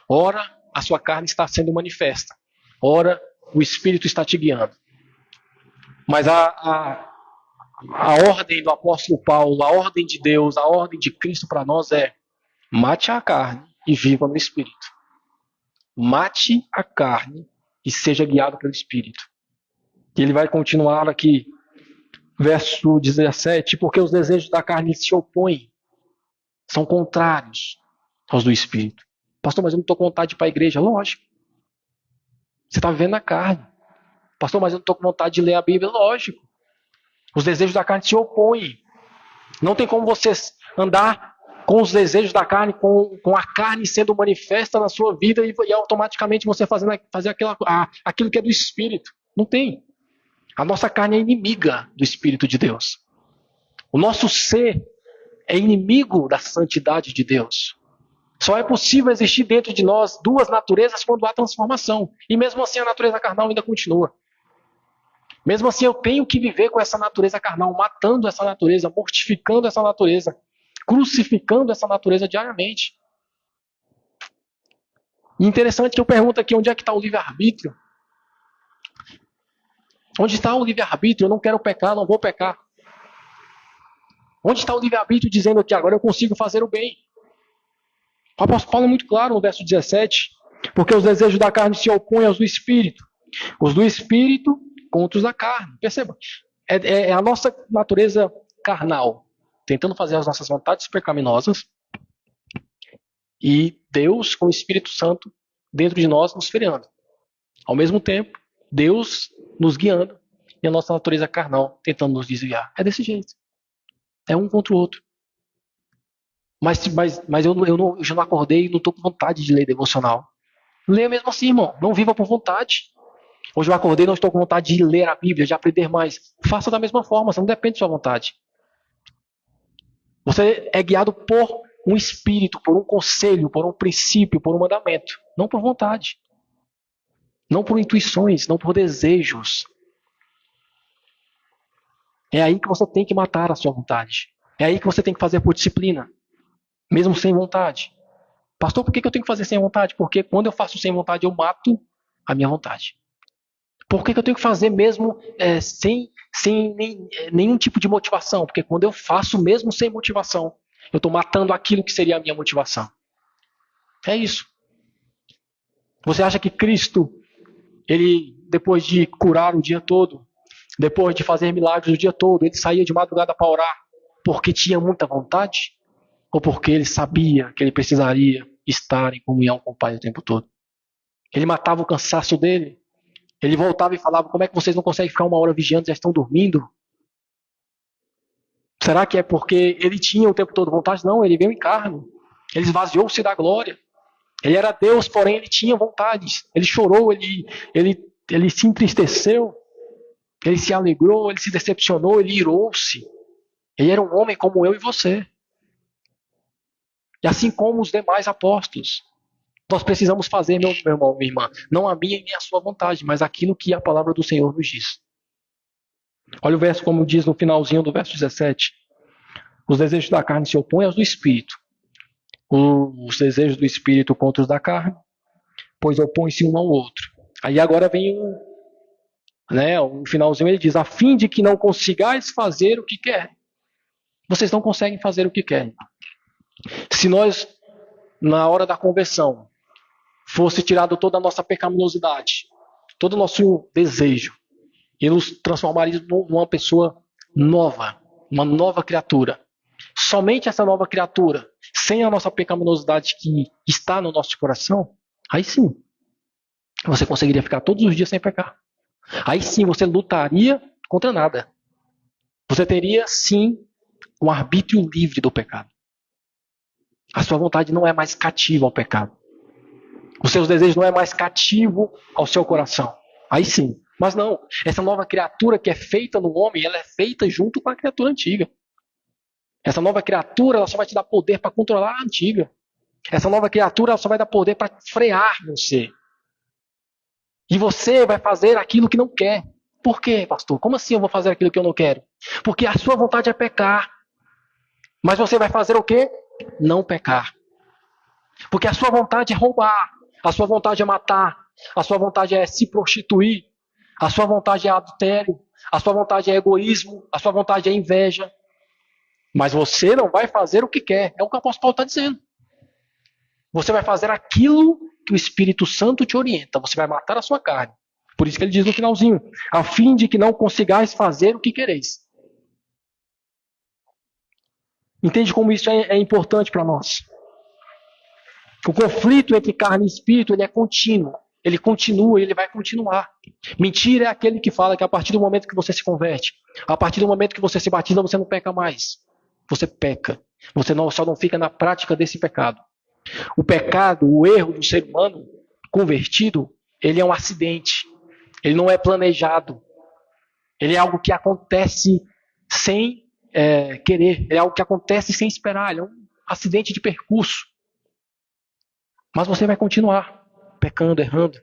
Ora, a sua carne está sendo manifesta. Ora, o Espírito está te guiando. Mas a ordem do apóstolo Paulo, a ordem de Deus, a ordem de Cristo para nós é: Mate a carne e viva no Espírito. Mate a carne e seja guiado pelo Espírito. E ele vai continuar aqui, verso 17, porque os desejos da carne se opõem, são contrários aos do Espírito. Pastor, mas eu não estou com vontade de ir para a igreja. Lógico. Você está vivendo na carne. Pastor, mas eu não estou com vontade de ler a Bíblia. Lógico. Os desejos da carne se opõem. Não tem como você andar com os desejos da carne, com a carne sendo manifesta na sua vida e automaticamente você fazer aquilo que é do Espírito. Não tem. A nossa carne é inimiga do Espírito de Deus. O nosso ser é inimigo da santidade de Deus. Só é possível existir dentro de nós duas naturezas quando há transformação. E mesmo assim a natureza carnal ainda continua. Mesmo assim eu tenho que viver com essa natureza carnal, matando essa natureza, mortificando essa natureza, crucificando essa natureza diariamente. E interessante que eu pergunto aqui, onde é que está o livre-arbítrio? Onde está o livre-arbítrio? Eu não quero pecar, não vou pecar. Onde está o livre-arbítrio dizendo que agora eu consigo fazer o bem? O apóstolo Paulo é muito claro no verso 17, porque os desejos da carne se opõem aos do Espírito. Os do Espírito contra os da carne. Perceba, é a nossa natureza carnal, tentando fazer as nossas vontades pecaminosas, e Deus com o Espírito Santo dentro de nós nos freando. Ao mesmo tempo, Deus nos guiando e a nossa natureza carnal tentando nos desviar. É desse jeito. É um contra o outro. Mas eu já não acordei e não estou com vontade de ler devocional. Leia mesmo assim, irmão. Não viva por vontade. Hoje eu acordei e não estou com vontade de ler a Bíblia, de aprender mais. Faça da mesma forma, você não depende de sua vontade. Você é guiado por um espírito, por um conselho, por um princípio, por um mandamento. Não por vontade. Não por intuições, não por desejos. É aí que você tem que matar a sua vontade. É aí que você tem que fazer por disciplina. Mesmo sem vontade. Pastor, por que eu tenho que fazer sem vontade? Porque quando eu faço sem vontade, eu mato a minha vontade. Por que eu tenho que fazer mesmo sem nenhum tipo de motivação? Porque quando eu faço mesmo sem motivação, eu estou matando aquilo que seria a minha motivação. É isso. Você acha que Cristo, ele, depois de curar o dia todo, depois de fazer milagres o dia todo, ele saía de madrugada para orar porque tinha muita vontade? Ou porque ele sabia que ele precisaria estar em comunhão com o Pai o tempo todo? Ele matava o cansaço dele. Ele voltava e falava, como é que vocês não conseguem ficar 1 hora vigiando, já estão dormindo? Será que é porque ele tinha o tempo todo vontade? Não, ele veio em carne. Ele esvaziou-se da glória. Ele era Deus, porém ele tinha vontades. Ele chorou, ele se entristeceu. Ele se alegrou, ele se decepcionou, ele irou-se. Ele era um homem como eu e você. E assim como os demais apóstolos. Nós precisamos fazer, meu irmão, minha irmã, não a minha nem a sua vontade, mas aquilo que a palavra do Senhor nos diz. Olha o verso como diz no finalzinho do verso 17. Os desejos da carne se opõem aos do Espírito. Os desejos do Espírito contra os da carne, pois opõem-se um ao outro. Aí agora vem o finalzinho, ele diz, a fim de que não consigais fazer o que querem. Vocês não conseguem fazer o que querem. Se nós, na hora da conversão, fosse tirado toda a nossa pecaminosidade, todo o nosso desejo, e nos transformaria numa pessoa nova, uma nova criatura. Somente essa nova criatura, sem a nossa pecaminosidade que está no nosso coração, aí sim, você conseguiria ficar todos os dias sem pecar. Aí sim, você lutaria contra nada. Você teria, sim, um arbítrio livre do pecado. A sua vontade não é mais cativa ao pecado. Os seus desejos não é mais cativo ao seu coração. Aí sim. Mas não, essa nova criatura que é feita no homem, ela é feita junto com a criatura antiga. Essa nova criatura, ela só vai te dar poder para controlar a antiga. Essa nova criatura, ela só vai dar poder para frear você. E você vai fazer aquilo que não quer. Por quê, pastor? Como assim eu vou fazer aquilo que eu não quero? Porque a sua vontade é pecar. Mas você vai fazer o quê? Não pecar. Porque a sua vontade é roubar. A sua vontade é matar. A sua vontade é se prostituir. A sua vontade é adultério. A sua vontade é egoísmo. A sua vontade é inveja. Mas você não vai fazer o que quer. É o que o apóstolo Paulo está dizendo. Você vai fazer aquilo que o Espírito Santo te orienta. Você vai matar a sua carne. Por isso que ele diz no finalzinho, a fim de que não consigais fazer o que quereis. Entende como isso é importante para nós? O conflito entre carne e espírito, ele é contínuo. Ele continua e ele vai continuar. Mentira é aquele que fala que a partir do momento que você se converte, a partir do momento que você se batiza, você não peca mais. Você peca. Você só não fica na prática desse pecado. O pecado, o erro do ser humano convertido, ele é um acidente. Ele não é planejado. Ele é algo que acontece sem querer. Ele é algo que acontece sem esperar. Ele é um acidente de percurso. Mas você vai continuar pecando, errando.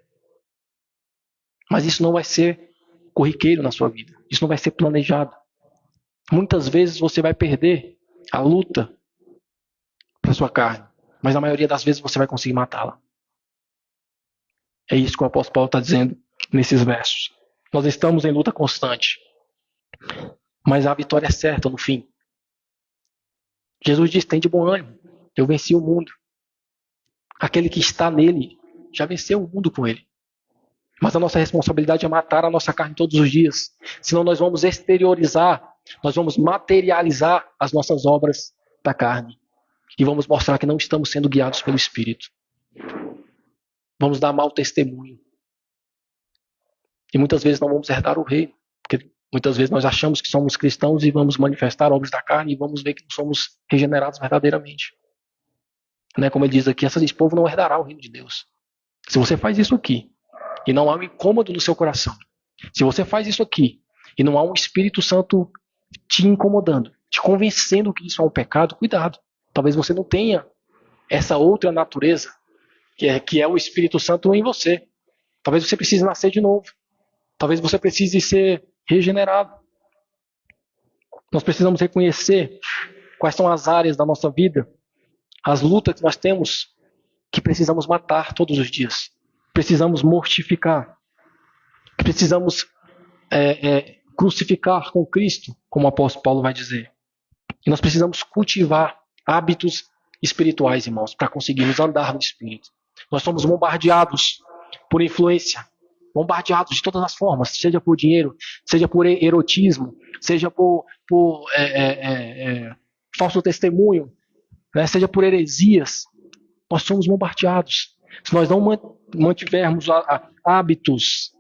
Mas isso não vai ser corriqueiro na sua vida. Isso não vai ser planejado. Muitas vezes você vai perder a luta para sua carne. Mas na maioria das vezes você vai conseguir matá-la. É isso que o apóstolo Paulo está dizendo nesses versos. Nós estamos em luta constante. Mas a vitória é certa no fim. Jesus diz, tem de bom ânimo. Eu venci o mundo. Aquele que está nele já venceu o mundo com ele. Mas a nossa responsabilidade é matar a nossa carne todos os dias. Senão nós vamos exteriorizar, nós vamos materializar as nossas obras da carne. E vamos mostrar que não estamos sendo guiados pelo Espírito. Vamos dar mau testemunho. E muitas vezes não vamos herdar o reino. Porque muitas vezes nós achamos que somos cristãos e vamos manifestar obras da carne e vamos ver que não somos regenerados verdadeiramente. Né? Como ele diz aqui, esse povo não herdará o reino de Deus. Se você faz isso aqui e não há um incômodo no seu coração, se você faz isso aqui e não há um Espírito Santo te incomodando, te convencendo que isso é um pecado, cuidado. Talvez você não tenha essa outra natureza, que é o Espírito Santo em você. Talvez você precise nascer de novo. Talvez você precise ser regenerado. Nós precisamos reconhecer quais são as áreas da nossa vida, as lutas que nós temos, que precisamos matar todos os dias. Precisamos mortificar. Precisamos crucificar com Cristo, como o apóstolo Paulo vai dizer. E nós precisamos cultivar hábitos espirituais, irmãos, para conseguirmos andar no Espírito. Nós somos bombardeados por influência, bombardeados de todas as formas, seja por dinheiro, seja por erotismo, seja por falso testemunho, né, seja por heresias. Nós somos bombardeados. Se nós não mantivermos hábitos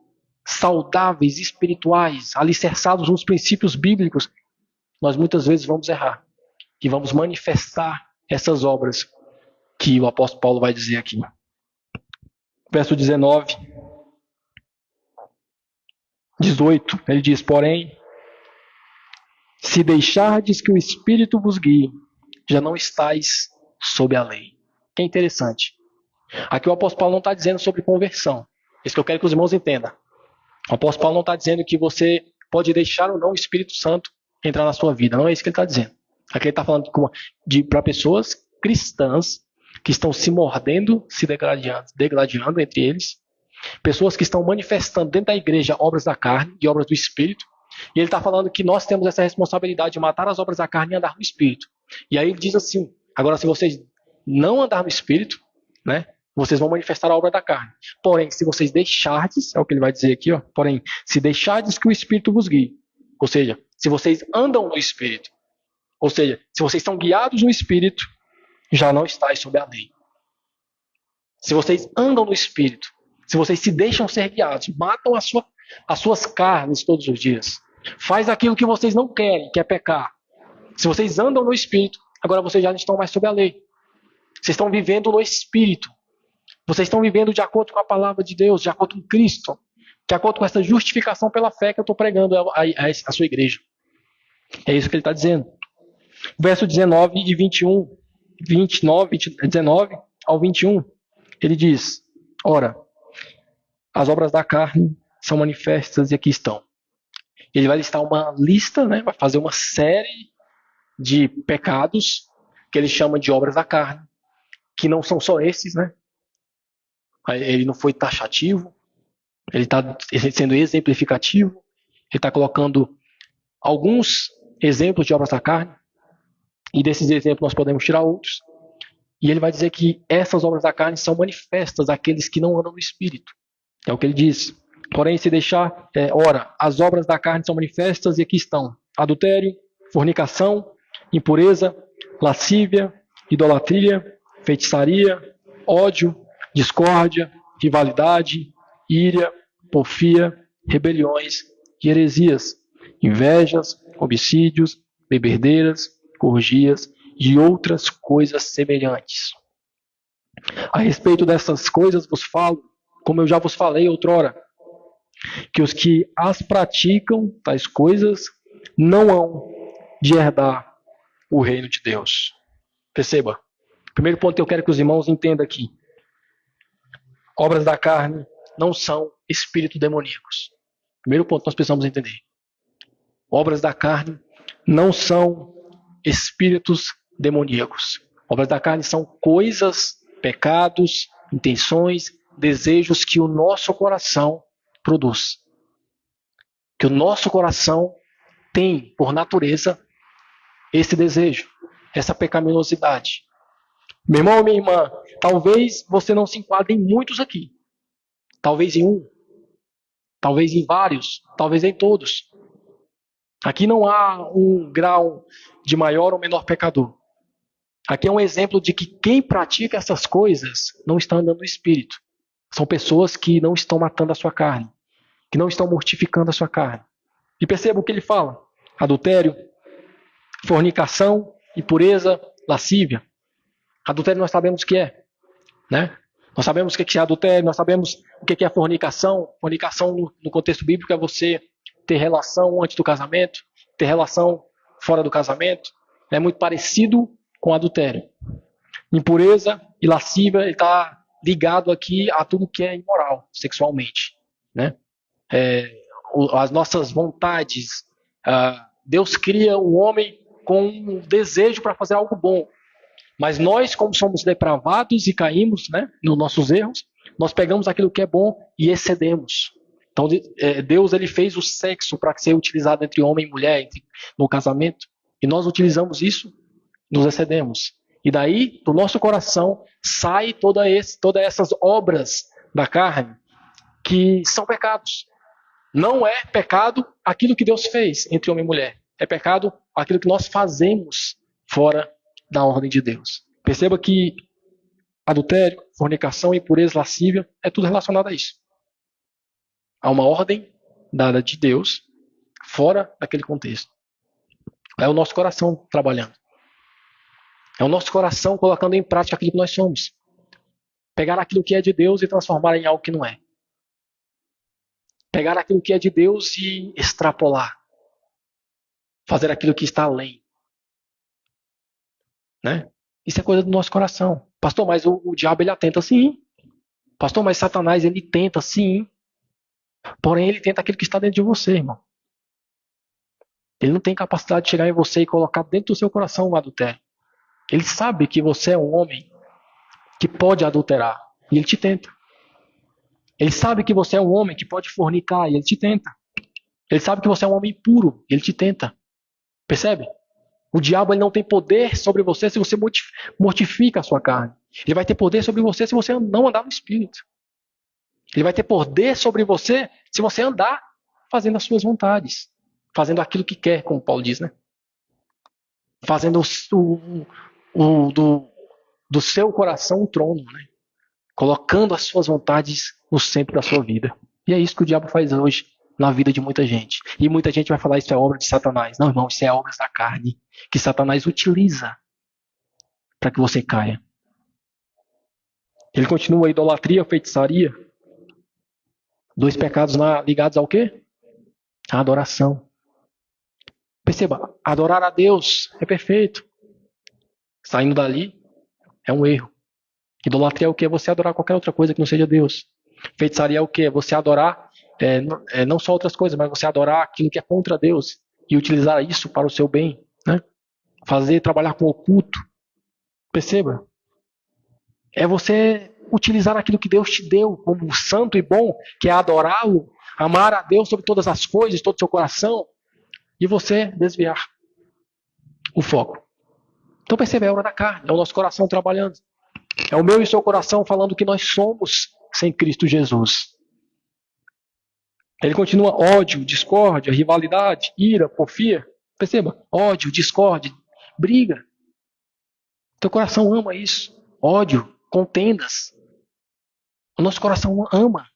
saudáveis, espirituais, alicerçados nos princípios bíblicos, nós muitas vezes vamos errar e vamos manifestar essas obras que o apóstolo Paulo vai dizer aqui. Verso 19, 18, ele diz, porém, se deixardes que o Espírito vos guie, já não estáis sob a lei. Que é interessante. Aqui o apóstolo Paulo não está dizendo sobre conversão. Isso que eu quero que os irmãos entendam. O apóstolo Paulo não está dizendo que você pode deixar ou não o Espírito Santo entrar na sua vida. Não é isso que ele está dizendo. Aqui ele está falando para pessoas cristãs que estão se mordendo, se degladiando entre eles. Pessoas que estão manifestando dentro da igreja obras da carne e obras do Espírito. E ele está falando que nós temos essa responsabilidade de matar as obras da carne e andar no Espírito. E aí ele diz assim, agora se vocês não andar no Espírito, né, vocês vão manifestar a obra da carne. Porém, se vocês deixardes, é o que ele vai dizer aqui, ó, porém, se deixardes que o Espírito vos guie, ou seja, se vocês andam no Espírito, ou seja, se vocês são guiados no Espírito, já não estáis sob a lei. Se vocês andam no Espírito, se vocês se deixam ser guiados, matam as suas carnes todos os dias, faz aquilo que vocês não querem, que é pecar. Se vocês andam no Espírito, agora vocês já não estão mais sob a lei. Vocês estão vivendo no Espírito. Vocês estão vivendo de acordo com a palavra de Deus, de acordo com Cristo, de acordo com essa justificação pela fé que eu estou pregando à sua igreja. É isso que ele está dizendo. Verso 19 e 21, 19 ao 21, ele diz, ora, as obras da carne são manifestas e aqui estão. Ele vai listar uma lista, né, vai fazer uma série de pecados que ele chama de obras da carne, que não são só esses, né? Ele não foi taxativo, ele está sendo exemplificativo, ele está colocando alguns exemplos de obras da carne, e desses exemplos nós podemos tirar outros. E ele vai dizer que essas obras da carne são manifestas daqueles que não andam no Espírito. É o que ele diz. Porém, se deixar, ora, as obras da carne são manifestas e aqui estão: adultério, fornicação, impureza, lascívia, idolatria, feitiçaria, ódio, discórdia, rivalidade, ira, porfia, rebeliões e heresias, invejas, homicídios, bebedeiras, orgias e outras coisas semelhantes. A respeito dessas coisas vos falo, como eu já vos falei outrora, que os que as praticam, tais coisas, não hão de herdar o reino de Deus. Perceba, primeiro ponto que eu quero que os irmãos entendam aqui: obras da carne não são espíritos demoníacos. Primeiro ponto que nós precisamos entender. Obras da carne não são espíritos demoníacos. Obras da carne são coisas, pecados, intenções, desejos que o nosso coração produz. Que o nosso coração tem, por natureza, esse desejo, essa pecaminosidade. Meu irmão ou minha irmã, talvez você não se enquadre em muitos aqui. Talvez em um. Talvez em vários. Talvez em todos. Aqui não há um grau de maior ou menor pecador. Aqui é um exemplo de que quem pratica essas coisas não está andando no Espírito. São pessoas que não estão matando a sua carne, que não estão mortificando a sua carne. E perceba o que ele fala: adultério, fornicação, impureza, lascívia. Adultério nós sabemos o que é, né? Nós sabemos o que é adultério, nós sabemos o que é fornicação. Fornicação no contexto bíblico é você ter relação antes do casamento, ter relação fora do casamento. É muito parecido com adultério. Impureza e lascívia, ele está ligado aqui a tudo que é imoral sexualmente, né? As nossas vontades. Deus cria o homem com um desejo para fazer algo bom. Mas nós, como somos depravados e caímos, né, nos nossos erros, nós pegamos aquilo que é bom e excedemos. Então, Deus ele fez o sexo para ser utilizado entre homem e mulher, no casamento. E nós utilizamos isso, nos excedemos. E daí, do nosso coração, sai todas essas obras da carne que são pecados. Não é pecado aquilo que Deus fez entre homem e mulher. É pecado aquilo que nós fazemos fora da ordem de Deus. Perceba que adultério, fornicação, impureza, lascívia, é tudo relacionado a isso. Há uma ordem dada de Deus fora daquele contexto. É o nosso coração trabalhando. É o nosso coração colocando em prática aquilo que nós somos. Pegar aquilo que é de Deus e transformar em algo que não é. Pegar aquilo que é de Deus e extrapolar. Fazer aquilo que está além. Né? Isso é coisa do nosso coração. Pastor, mas o diabo ele atenta sim. Pastor, mas Satanás ele tenta sim. Porém ele tenta aquilo que está dentro de você, irmão. Ele não tem capacidade de chegar em você e colocar dentro do seu coração um adultério. Ele sabe que você é um homem que pode adulterar e ele te tenta. Ele sabe que você é um homem que pode fornicar e ele te tenta. Ele sabe que você é um homem puro e ele te tenta. Percebe? O diabo ele não tem poder sobre você se você mortifica a sua carne. Ele vai ter poder sobre você se você não andar no Espírito. Ele vai ter poder sobre você se você andar fazendo as suas vontades. Fazendo aquilo que quer, como Paulo diz, né? Fazendo do seu coração um trono, né? Colocando as suas vontades no centro da sua vida. E é isso que o diabo faz hoje na vida de muita gente. E muita gente vai falar isso é obra de Satanás. Não, irmão, isso é obra da carne que Satanás utiliza para que você caia. Ele continua a idolatria, feitiçaria. Dois pecados ligados ao quê? A adoração. Perceba, adorar a Deus é perfeito. Saindo dali é um erro. Idolatria é o quê? É você adorar qualquer outra coisa que não seja Deus. Feitiçaria é o quê? É você adorar não só outras coisas, mas você adorar aquilo que é contra Deus e utilizar isso para o seu bem, né? Trabalhar com o oculto. Perceba? É você utilizar aquilo que Deus te deu como santo e bom, que é adorá-lo, amar a Deus sobre todas as coisas, todo o seu coração, e você desviar o foco. Então perceba, é a obra da carne, é o nosso coração trabalhando. É o meu e o seu coração falando que nós somos sem Cristo Jesus. Ele continua: ódio, discórdia, rivalidade, ira, porfia. Perceba, ódio, discórdia, briga. Teu coração ama isso. Ódio, contendas. O nosso coração ama.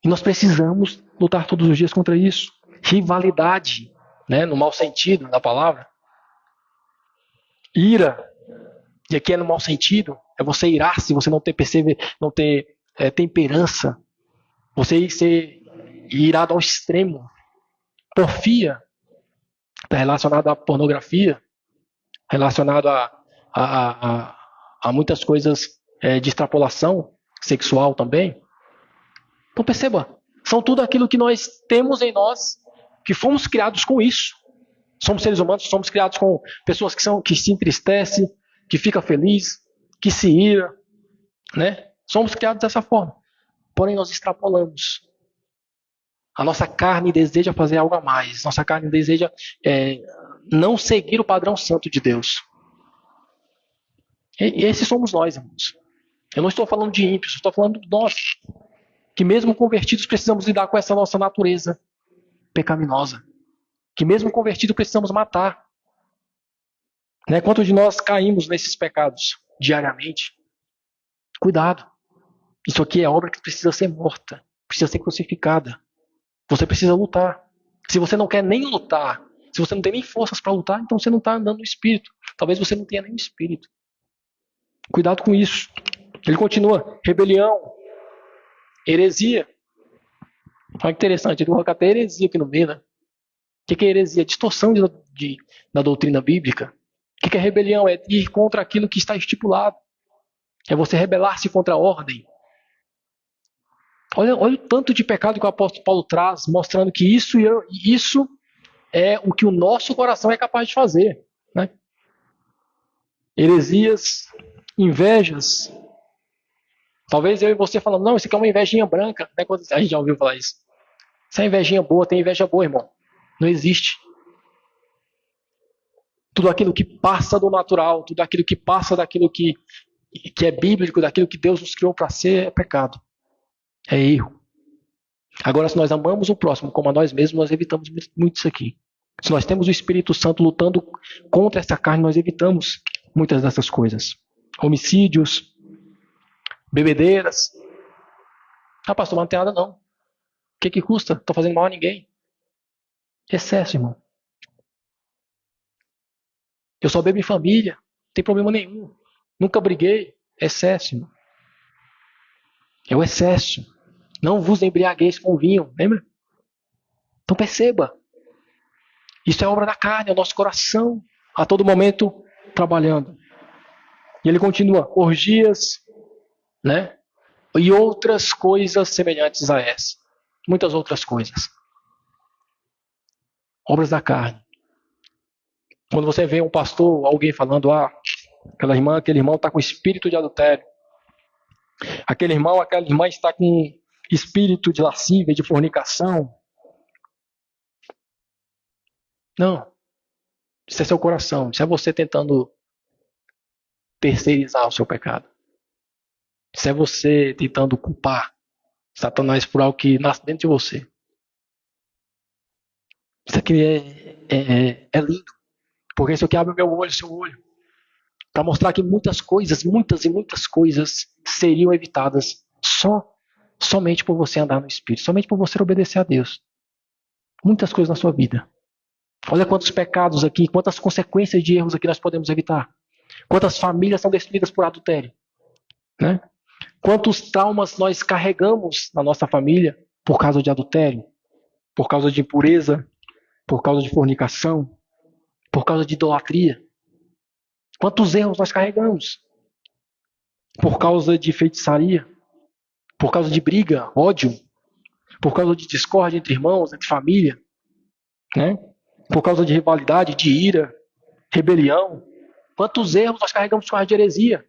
E nós precisamos lutar todos os dias contra isso. Rivalidade, né, no mau sentido da palavra. Ira, e aqui é no mau sentido, é você irar-se, você não ter temperança, você ser irado ao extremo. Porfia, está relacionado à pornografia, relacionado a muitas coisas de extrapolação sexual também. Então perceba, são tudo aquilo que nós temos em nós, que fomos criados com isso. Somos seres humanos, somos criados com pessoas que se entristecem, que fica feliz, que se ira, né? Somos criados dessa forma. Porém, nós extrapolamos. A nossa carne deseja fazer algo a mais. Nossa carne deseja não seguir o padrão santo de Deus. E esses somos nós, irmãos. Eu não estou falando de ímpios, estou falando de nós, que mesmo convertidos precisamos lidar com essa nossa natureza pecaminosa. Que mesmo convertidos precisamos matar. Né? Quantos de nós caímos nesses pecados diariamente? Cuidado. Isso aqui é obra que precisa ser morta, precisa ser crucificada. Você precisa lutar. Se você não quer nem lutar, se você não tem nem forças para lutar, então você não está andando no Espírito. Talvez você não tenha nem Espírito. Cuidado com isso. Ele continua: rebelião, heresia. Olha que interessante, ele coloca até heresia aqui no meio, né? O que é heresia? Distorção da doutrina bíblica. O que é rebelião? É ir contra aquilo que está estipulado. É você rebelar-se contra a ordem. Olha o tanto de pecado que o apóstolo Paulo traz, mostrando que isso é o que o nosso coração é capaz de fazer. Né? Heresias, invejas. Talvez eu e você falando: não, isso aqui é uma invejinha branca. Né? A gente já ouviu falar isso. Se é invejinha boa, tem inveja boa, irmão. Não existe. Tudo aquilo que passa do natural, tudo aquilo que passa daquilo que é bíblico, daquilo que Deus nos criou para ser, é pecado. É erro. Agora, se nós amamos o próximo como a nós mesmos, nós evitamos muito isso aqui. Se nós temos o Espírito Santo lutando contra essa carne, nós evitamos muitas dessas coisas. Homicídios, bebedeiras. Ah, pastor, mas não tem nada não. O que custa? Não estou fazendo mal a ninguém. Excesso, irmão. Eu só bebo em família, não tem problema nenhum. Nunca briguei. Excesso, irmão. É o excesso. Não vos embriagueis com vinho, lembra? Então perceba. Isso é obra da carne, é o nosso coração, a todo momento trabalhando. E ele continua: orgias, né? E outras coisas semelhantes a essa. Muitas outras coisas. Obras da carne. Quando você vê um pastor, alguém falando: aquele irmão está com espírito de adultério. Aquele irmão, aquela irmã está com espírito de lascívia, de fornicação. Não. Isso é seu coração. Isso é você tentando terceirizar o seu pecado. Isso é você tentando culpar Satanás por algo que nasce dentro de você. Isso aqui é lindo. Porque isso aqui abre o meu olho, o seu olho. Para mostrar que muitas e muitas coisas seriam evitadas somente por você andar no Espírito, somente por você obedecer a Deus. Muitas coisas na sua vida. Olha quantos pecados aqui, quantas consequências de erros aqui nós podemos evitar. Quantas famílias são destruídas por adultério. Né? Quantos traumas nós carregamos na nossa família por causa de adultério, por causa de impureza, por causa de fornicação, por causa de idolatria. Quantos erros nós carregamos por causa de feitiçaria, por causa de briga, ódio, por causa de discórdia entre irmãos, entre família, né? Por causa de rivalidade, de ira, rebelião. Quantos erros nós carregamos por causa de heresia?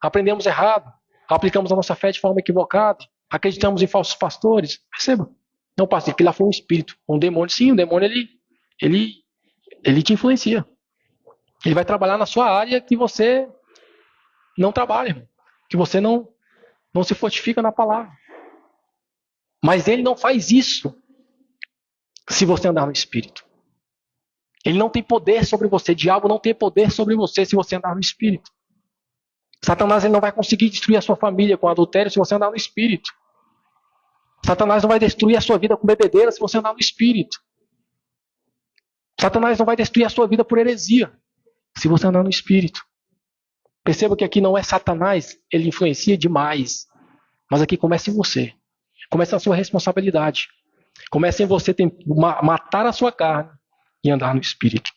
Aprendemos errado, aplicamos a nossa fé de forma equivocada, acreditamos em falsos pastores. Perceba? Não, pastor, aquilo lá foi um espírito, um demônio. Sim, o demônio ele te influencia. Ele vai trabalhar na sua área que você não trabalha, irmão. Que você não se fortifica na palavra. Mas ele não faz isso se você andar no Espírito. Ele não tem poder sobre você. O diabo não tem poder sobre você se você andar no Espírito. Satanás ele não vai conseguir destruir a sua família com adultério se você andar no Espírito. Satanás não vai destruir a sua vida com bebedeira se você andar no Espírito. Satanás não vai destruir a sua vida por heresia se você andar no Espírito. Perceba que aqui não é Satanás, ele influencia demais. Mas aqui começa em você. Começa a sua responsabilidade. Começa em você matar a sua carne e andar no Espírito.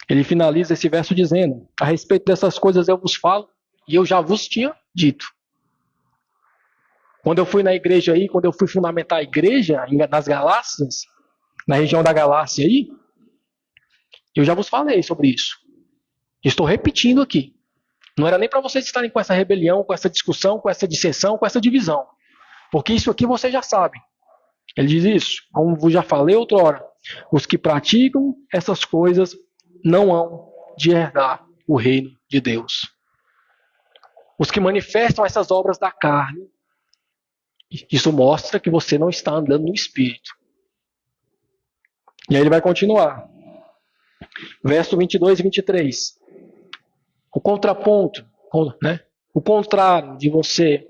Ele finaliza esse verso dizendo: a respeito dessas coisas eu vos falo e eu já vos tinha dito. Quando eu fui na igreja aí, quando eu fui fundamentar a igreja nas Galácias, na região da Galácia aí, eu já vos falei sobre isso. Estou repetindo aqui. Não era nem para vocês estarem com essa rebelião, com essa discussão, com essa dissensão, com essa divisão. Porque isso aqui vocês já sabem. Ele diz isso, como vos já falei outrora. Os que praticam essas coisas não hão de herdar o reino de Deus. Os que manifestam essas obras da carne, isso mostra que você não está andando no Espírito. E aí ele vai continuar. Verso 22 e 23. O contraponto, né? O contrário de você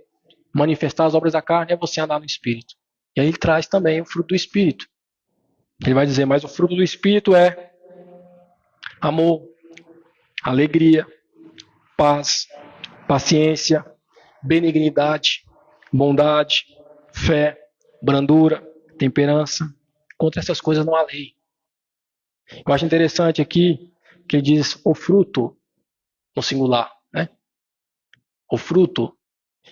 manifestar as obras da carne é você andar no Espírito. E aí ele traz também o fruto do Espírito. Ele vai dizer, mas o fruto do Espírito é amor, alegria, paz, paciência, benignidade, bondade, fé, brandura, temperança. Contra essas coisas não há lei. Eu acho interessante aqui que ele diz o fruto no singular, né? O fruto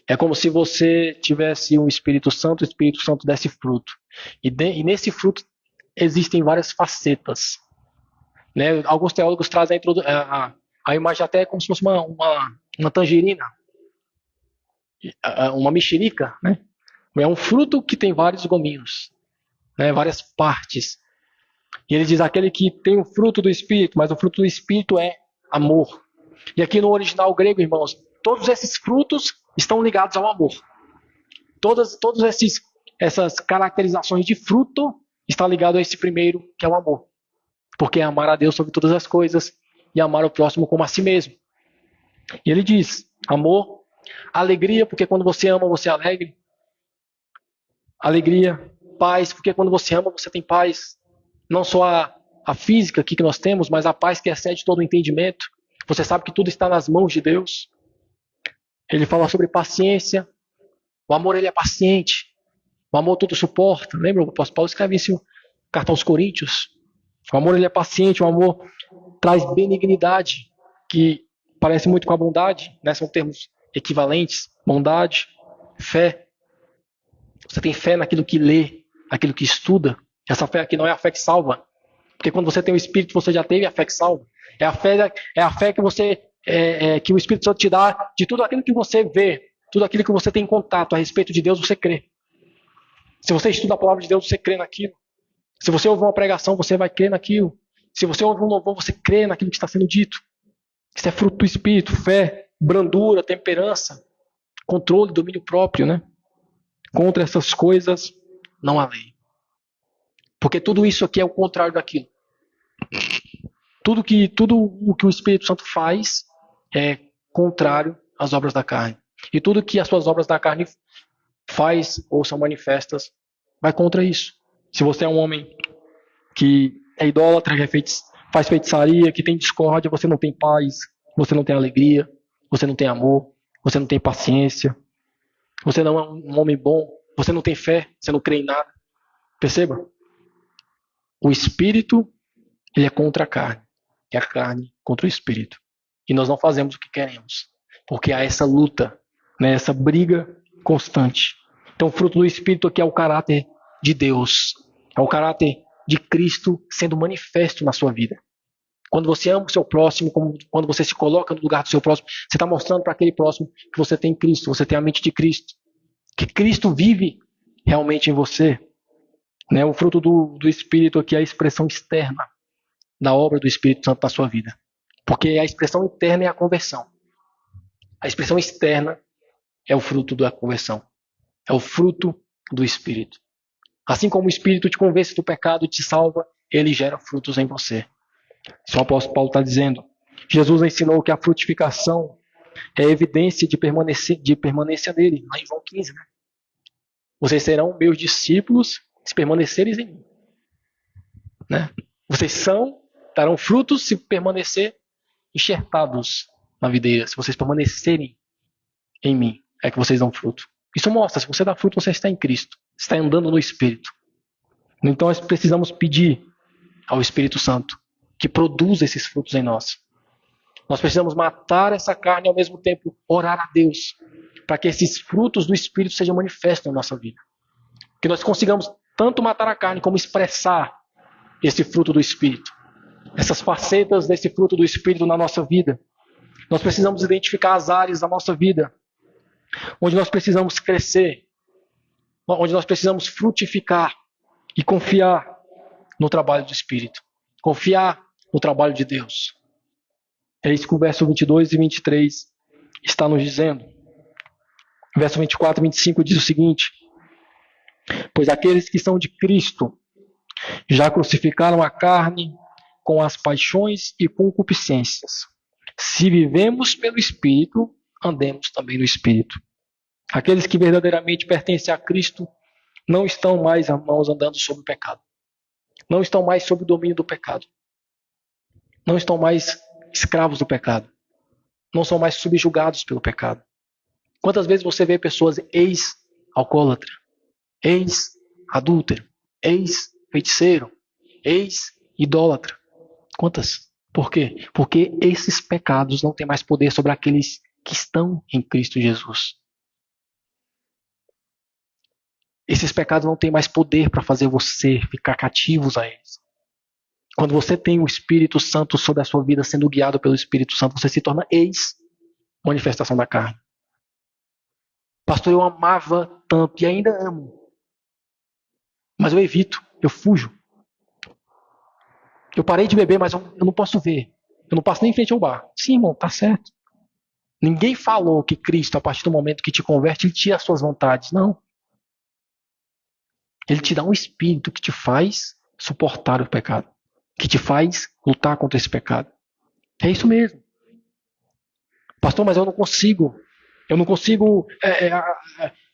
é como se você tivesse um Espírito Santo, o Espírito Santo desse fruto. E nesse fruto existem várias facetas. Né? Alguns teólogos trazem a imagem até como se fosse uma tangerina, uma mexerica. Né? É um fruto que tem vários gominhos, né? Várias partes. E ele diz aquele que tem o fruto do Espírito, mas o fruto do Espírito é amor. E aqui no original grego, irmãos, todos esses frutos estão ligados ao amor. Todas essas caracterizações de fruto estão ligadas a esse primeiro, que é o amor. Porque é amar a Deus sobre todas as coisas e amar o próximo como a si mesmo. E ele diz, amor, alegria, porque quando você ama, você é alegre. Alegria, paz, porque quando você ama, você tem paz. Não só a física aqui que nós temos, mas a paz que excede todo o entendimento. Você sabe que tudo está nas mãos de Deus. Ele fala sobre paciência. O amor, ele é paciente. O amor tudo suporta. Lembra? O apóstolo Paulo escreve isso no cartão aos Coríntios. O amor, ele é paciente. O amor traz benignidade, que parece muito com a bondade, né? São termos equivalentes. Bondade, fé. Você tem fé naquilo que lê, naquilo que estuda. Essa fé aqui não é a fé que salva. Porque quando você tem o Espírito, você já teve a fé que salva. É a fé que você que o Espírito Santo te dá de tudo aquilo que você vê, tudo aquilo que você tem em contato a respeito de Deus, você crê. Se você estuda a palavra de Deus, você crê naquilo. Se você ouve uma pregação, você vai crer naquilo. Se você ouve um louvor, você crê naquilo que está sendo dito. Isso é fruto do Espírito, fé, brandura, temperança, controle, domínio próprio, né? Contra essas coisas não há lei. Porque tudo isso aqui é o contrário daquilo. Tudo o que o Espírito Santo faz é contrário às obras da carne. E tudo que as suas obras da carne faz ou são manifestas vai contra isso. Se você é um homem que é idólatra, que faz feitiçaria, que tem discórdia, você não tem paz, você não tem alegria, você não tem amor, você não tem paciência, você não é um homem bom, você não tem fé, você não crê em nada. Perceba? O Espírito, ele é contra a carne. É a carne contra o Espírito. E nós não fazemos o que queremos. Porque há essa luta, né, essa briga constante. Então o fruto do Espírito aqui é o caráter de Deus. É o caráter de Cristo sendo manifesto na sua vida. Quando você ama o seu próximo, quando você se coloca no lugar do seu próximo, você está mostrando para aquele próximo que você tem Cristo, você tem a mente de Cristo. Que Cristo vive realmente em você. Né? O fruto do Espírito aqui é a expressão externa da obra do Espírito Santo na sua vida. Porque a expressão interna é a conversão. A expressão externa é o fruto da conversão. É o fruto do Espírito. Assim como o Espírito te convence do pecado e te salva, ele gera frutos em você. Isso o apóstolo Paulo está dizendo. Jesus ensinou que a frutificação é evidência de permanência nele. Lá em João 15, né? Vocês serão meus discípulos se permanecerem em mim. Né? Vocês darão frutos se permanecer enxertados na videira. Se vocês permanecerem em mim, é que vocês dão fruto. Isso mostra, se você dá fruto, você está em Cristo. Está andando no Espírito. Então nós precisamos pedir ao Espírito Santo que produza esses frutos em nós. Nós precisamos matar essa carne e ao mesmo tempo orar a Deus para que esses frutos do Espírito sejam manifestos na nossa vida. Que nós consigamos tanto matar a carne como expressar esse fruto do Espírito. Essas facetas desse fruto do Espírito na nossa vida. Nós precisamos identificar as áreas da nossa vida onde nós precisamos crescer, onde nós precisamos frutificar e confiar no trabalho do Espírito. Confiar no trabalho de Deus. É isso que o verso 22 e 23 está nos dizendo. O verso 24 e 25 diz o seguinte: pois aqueles que são de Cristo já crucificaram a carne com as paixões e concupiscências. Se vivemos pelo Espírito, andemos também no Espírito. Aqueles que verdadeiramente pertencem a Cristo não estão mais, irmãos, andando sob o pecado. Não estão mais sob o domínio do pecado. Não estão mais escravos do pecado. Não são mais subjugados pelo pecado. Quantas vezes você vê pessoas ex-alcoólatra, ex-adúltero, ex-feiticeiro, ex-idólatra? Quantas? Por quê? Porque esses pecados não têm mais poder sobre aqueles que estão em Cristo Jesus. Esses pecados não têm mais poder para fazer você ficar cativos a eles. Quando você tem o Espírito Santo sobre a sua vida, sendo guiado pelo Espírito Santo, você se torna ex-manifestação da carne. Pastor, eu amava tanto e ainda amo. Mas eu evito, eu fujo. Eu parei de beber, mas eu não posso ver. Eu não passo nem em frente ao bar. Sim, irmão, tá certo. Ninguém falou que Cristo, a partir do momento que te converte, ele tira as suas vontades. Não. Ele te dá um espírito que te faz suportar o pecado. Que te faz lutar contra esse pecado. É isso mesmo. Pastor, mas eu não consigo. Eu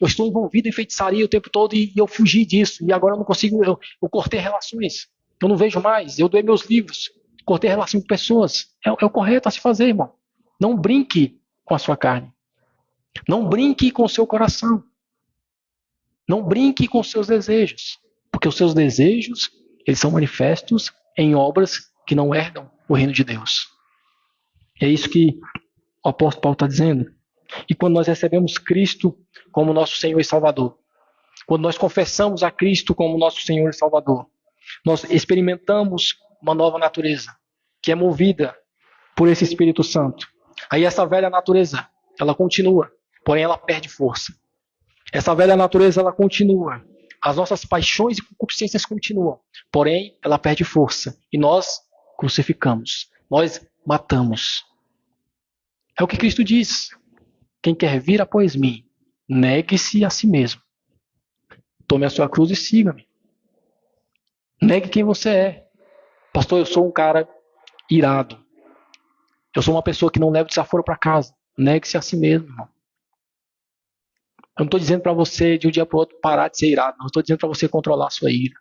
estou envolvido em feitiçaria o tempo todo e eu fugi disso. E agora eu não consigo, eu cortei relações. Eu não vejo mais. Eu doei meus livros. Cortei relação com pessoas. É o correto a se fazer, irmão. Não brinque com a sua carne. Não brinque com o seu coração. Não brinque com os seus desejos. Porque os seus desejos, eles são manifestos em obras que não herdam o reino de Deus. É isso que o apóstolo Paulo está dizendo. E quando nós recebemos Cristo como nosso Senhor e Salvador, quando nós confessamos a Cristo como nosso Senhor e Salvador, nós experimentamos uma nova natureza, que é movida por esse Espírito Santo. Aí essa velha natureza, ela continua, porém ela perde força. Essa velha natureza, ela continua. As nossas paixões e concupiscências continuam, porém ela perde força. E nós crucificamos, nós matamos. É o que Cristo diz. Quem quer vir após mim, negue-se a si mesmo. Tome a sua cruz e siga-me. Negue quem você é. Pastor, eu sou um cara irado. Eu sou uma pessoa que não leva desaforo para casa. Negue-se a si mesmo, irmão. Eu não estou dizendo para você de um dia para o outro parar de ser irado. Não estou dizendo para você controlar a sua ira.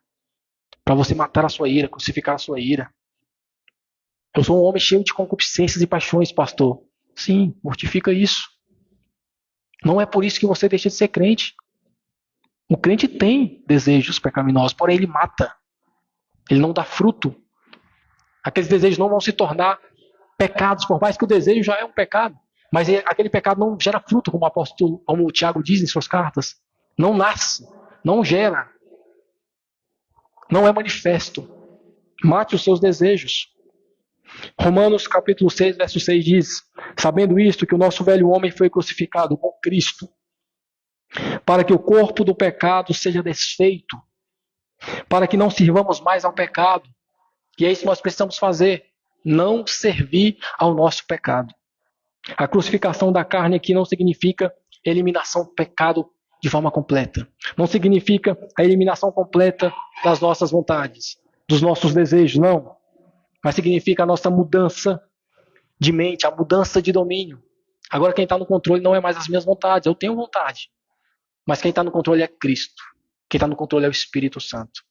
Para você matar a sua ira, crucificar a sua ira. Eu sou um homem cheio de concupiscências e paixões, pastor. Sim, mortifica isso. Não é por isso que você deixa de ser crente. O crente tem desejos pecaminosos, porém ele mata. Ele não dá fruto. Aqueles desejos não vão se tornar pecados, por mais que o desejo já é um pecado. Mas aquele pecado não gera fruto, como o Tiago diz em suas cartas. Não nasce, não gera. Não é manifesto. Mate os seus desejos. Romanos capítulo 6, verso 6 diz: sabendo isto, que o nosso velho homem foi crucificado com Cristo, para que o corpo do pecado seja desfeito, para que não sirvamos mais ao pecado. E é isso que nós precisamos fazer, não servir ao nosso pecado. A crucificação da carne aqui não significa eliminação do pecado de forma completa. Não significa a eliminação completa das nossas vontades, dos nossos desejos, não. Mas significa a nossa mudança de mente, a mudança de domínio. Agora quem está no controle não é mais as minhas vontades, eu tenho vontade. Mas quem está no controle é Cristo. Quem está no controle é o Espírito Santo.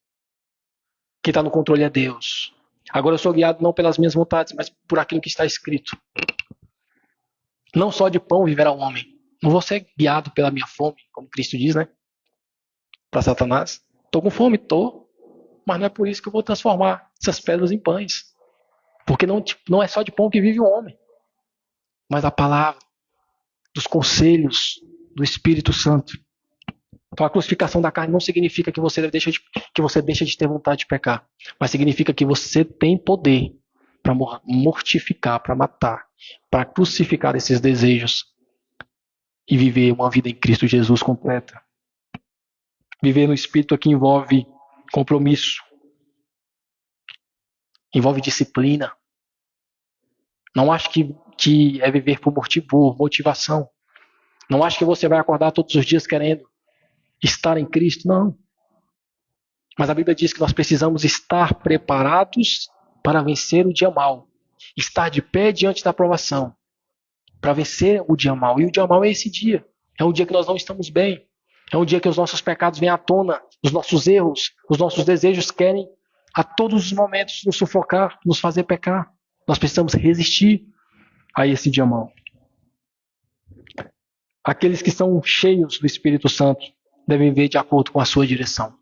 Quem está no controle é Deus. Agora eu sou guiado não pelas minhas vontades, mas por aquilo que está escrito. Não só de pão viverá o homem. Não vou ser guiado pela minha fome, como Cristo diz, né? Para Satanás. Estou com fome? Estou. Mas não é por isso que eu vou transformar essas pedras em pães. Porque não é só de pão que vive o homem. Mas a palavra, dos conselhos do Espírito Santo. Então a crucificação da carne não significa que você deixa de ter vontade de pecar. Mas significa que você tem poder para mortificar, para matar, para crucificar esses desejos e viver uma vida em Cristo Jesus completa. Viver no Espírito aqui envolve compromisso, envolve disciplina. Não acho que é viver por motivação. Não acho que você vai acordar todos os dias querendo estar em Cristo, não. Mas a Bíblia diz que nós precisamos estar preparados para vencer o dia mau. Estar de pé diante da provação. Para vencer o dia mau. E o dia mau é esse dia. É um dia que nós não estamos bem. É um dia que os nossos pecados vêm à tona. Os nossos erros, os nossos desejos querem a todos os momentos nos sufocar, nos fazer pecar. Nós precisamos resistir a esse dia mau. Aqueles que são cheios do Espírito Santo devem viver de acordo com a sua direção.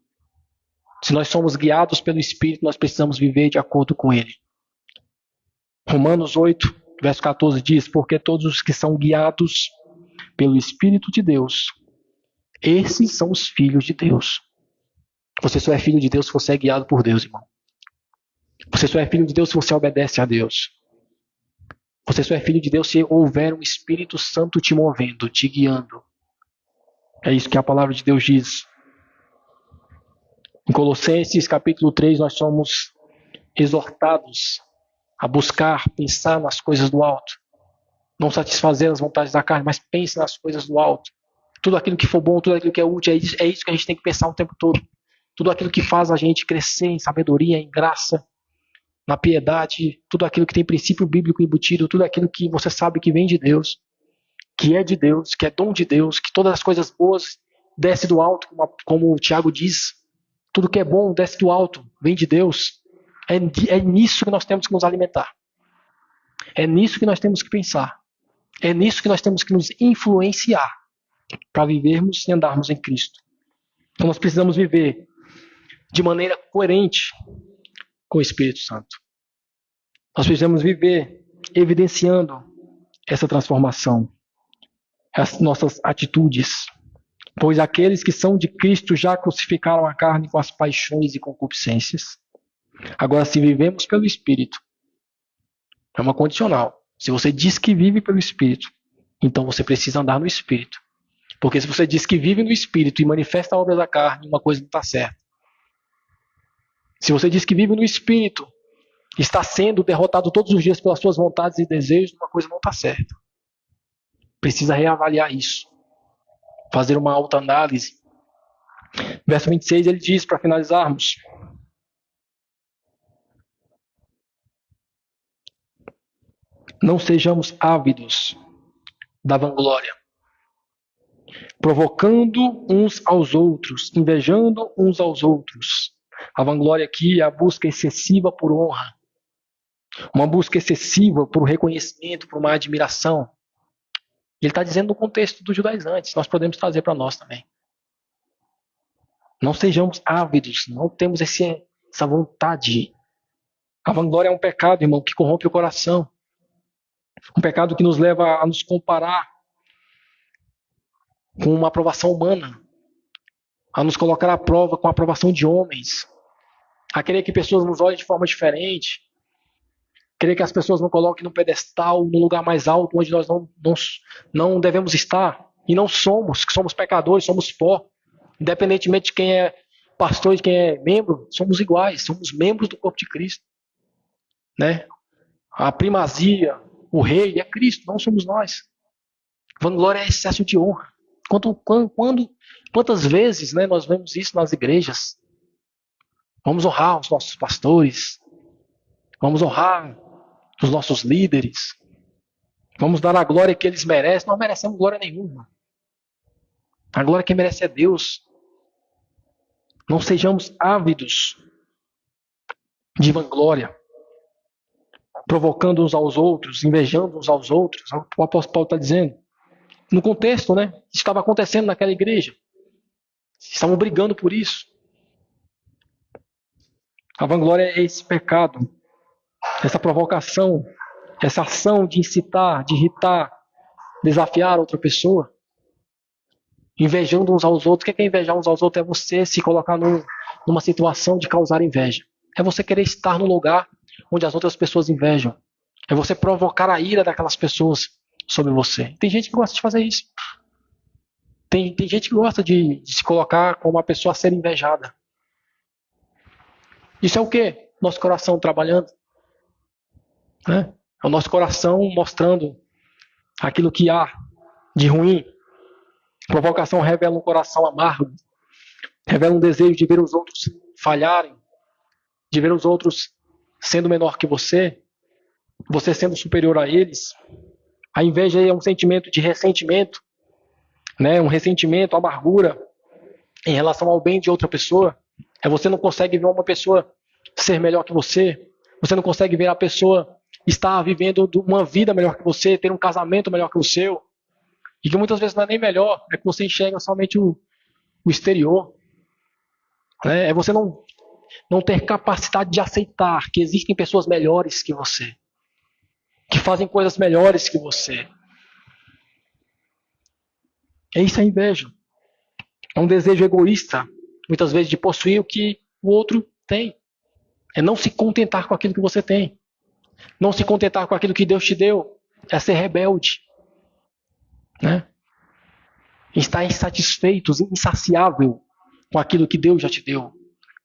Se nós somos guiados pelo Espírito, nós precisamos viver de acordo com Ele. Romanos 8, verso 14 diz: porque todos os que são guiados pelo Espírito de Deus, esses são os filhos de Deus. Você só é filho de Deus se você é guiado por Deus, irmão. Você só é filho de Deus se você obedece a Deus. Você só é filho de Deus se houver um Espírito Santo te movendo, te guiando. É isso que a palavra de Deus diz. Em Colossenses capítulo 3, nós somos exortados a buscar, pensar nas coisas do alto. Não satisfazer as vontades da carne, mas pense nas coisas do alto. Tudo aquilo que for bom, tudo aquilo que é útil, é isso que a gente tem que pensar o tempo todo. Tudo aquilo que faz a gente crescer em sabedoria, em graça, na piedade, tudo aquilo que tem princípio bíblico embutido, tudo aquilo que você sabe que vem de Deus, que é dom de Deus, que todas as coisas boas desce do alto, como o Tiago diz. Tudo que é bom desce do alto, vem de Deus. É nisso que nós temos que nos alimentar. É nisso que nós temos que pensar. É nisso que nós temos que nos influenciar para vivermos e andarmos em Cristo. Então nós precisamos viver de maneira coerente com o Espírito Santo. Nós precisamos viver evidenciando essa transformação, as nossas atitudes. Pois aqueles que são de Cristo já crucificaram a carne com as paixões e concupiscências. Agora, se vivemos pelo Espírito, é uma condicional. Se você diz que vive pelo Espírito, então você precisa andar no Espírito. Porque se você diz que vive no Espírito e manifesta a obra da carne, uma coisa não está certa. Se você diz que vive no Espírito, está sendo derrotado todos os dias pelas suas vontades e desejos, uma coisa não está certa. Precisa reavaliar isso. Fazer uma autoanálise. Verso 26, ele diz, para finalizarmos: não sejamos ávidos da vanglória, provocando uns aos outros, invejando uns aos outros. A vanglória aqui é a busca excessiva por honra, uma busca excessiva por reconhecimento, por uma admiração. Ele está dizendo no contexto dos judaizantes, nós podemos trazer para nós também. Não sejamos ávidos, não temos essa vontade. A vanglória é um pecado, irmão, que corrompe o coração. Um pecado que nos leva a nos comparar com uma aprovação humana, a nos colocar à prova com a aprovação de homens, a querer que pessoas nos olhem de forma diferente, querer que as pessoas nos coloquem no pedestal, no lugar mais alto, onde nós não devemos estar. E não somos, que somos pecadores, somos pó. Independentemente de quem é pastor e de quem é membro, somos iguais, somos membros do corpo de Cristo. Né? A primazia, o rei é Cristo, não somos nós. Vanglória é excesso de honra. Quantas vezes, né, nós vemos isso nas igrejas? Vamos honrar os nossos pastores, vamos honrar os nossos líderes, vamos dar a glória que eles merecem. Nós não merecemos glória nenhuma. A glória que merece é Deus. Não sejamos ávidos de vanglória, provocando uns aos outros, invejando uns aos outros. O apóstolo Paulo está dizendo. No contexto, né? Estava acontecendo naquela igreja. Estavam brigando por isso. A vanglória é esse pecado, essa provocação, essa ação de incitar, de irritar, desafiar outra pessoa. Invejando uns aos outros. O que é invejar uns aos outros? É você se colocar numa situação de causar inveja. É você querer estar no lugar onde as outras pessoas invejam. É você provocar a ira daquelas pessoas sobre você. Tem gente que gosta de fazer isso. Tem gente que gosta de se colocar como uma pessoa a ser invejada. Isso é o quê? Nosso coração trabalhando. Né? É o nosso coração mostrando aquilo que há de ruim. Provocação revela um coração amargo. Revela um desejo de ver os outros falharem. De ver os outros sendo menor que você. Você sendo superior a eles. A inveja é um sentimento de ressentimento. Né? Um ressentimento, amargura em relação ao bem de outra pessoa. Você não consegue ver uma pessoa ser melhor que você. Você não consegue ver a pessoa estar vivendo uma vida melhor que você, ter um casamento melhor que o seu. E que muitas vezes não é nem melhor, é que você enxerga somente o exterior. É você não ter capacidade de aceitar que existem pessoas melhores que você, que fazem coisas melhores que você. Isso é inveja. É um desejo egoísta, muitas vezes, de possuir o que o outro tem. É não se contentar com aquilo que você tem. Não se contentar com aquilo que Deus te deu. É ser rebelde. Né? Estar insatisfeito, insaciável com aquilo que Deus já te deu.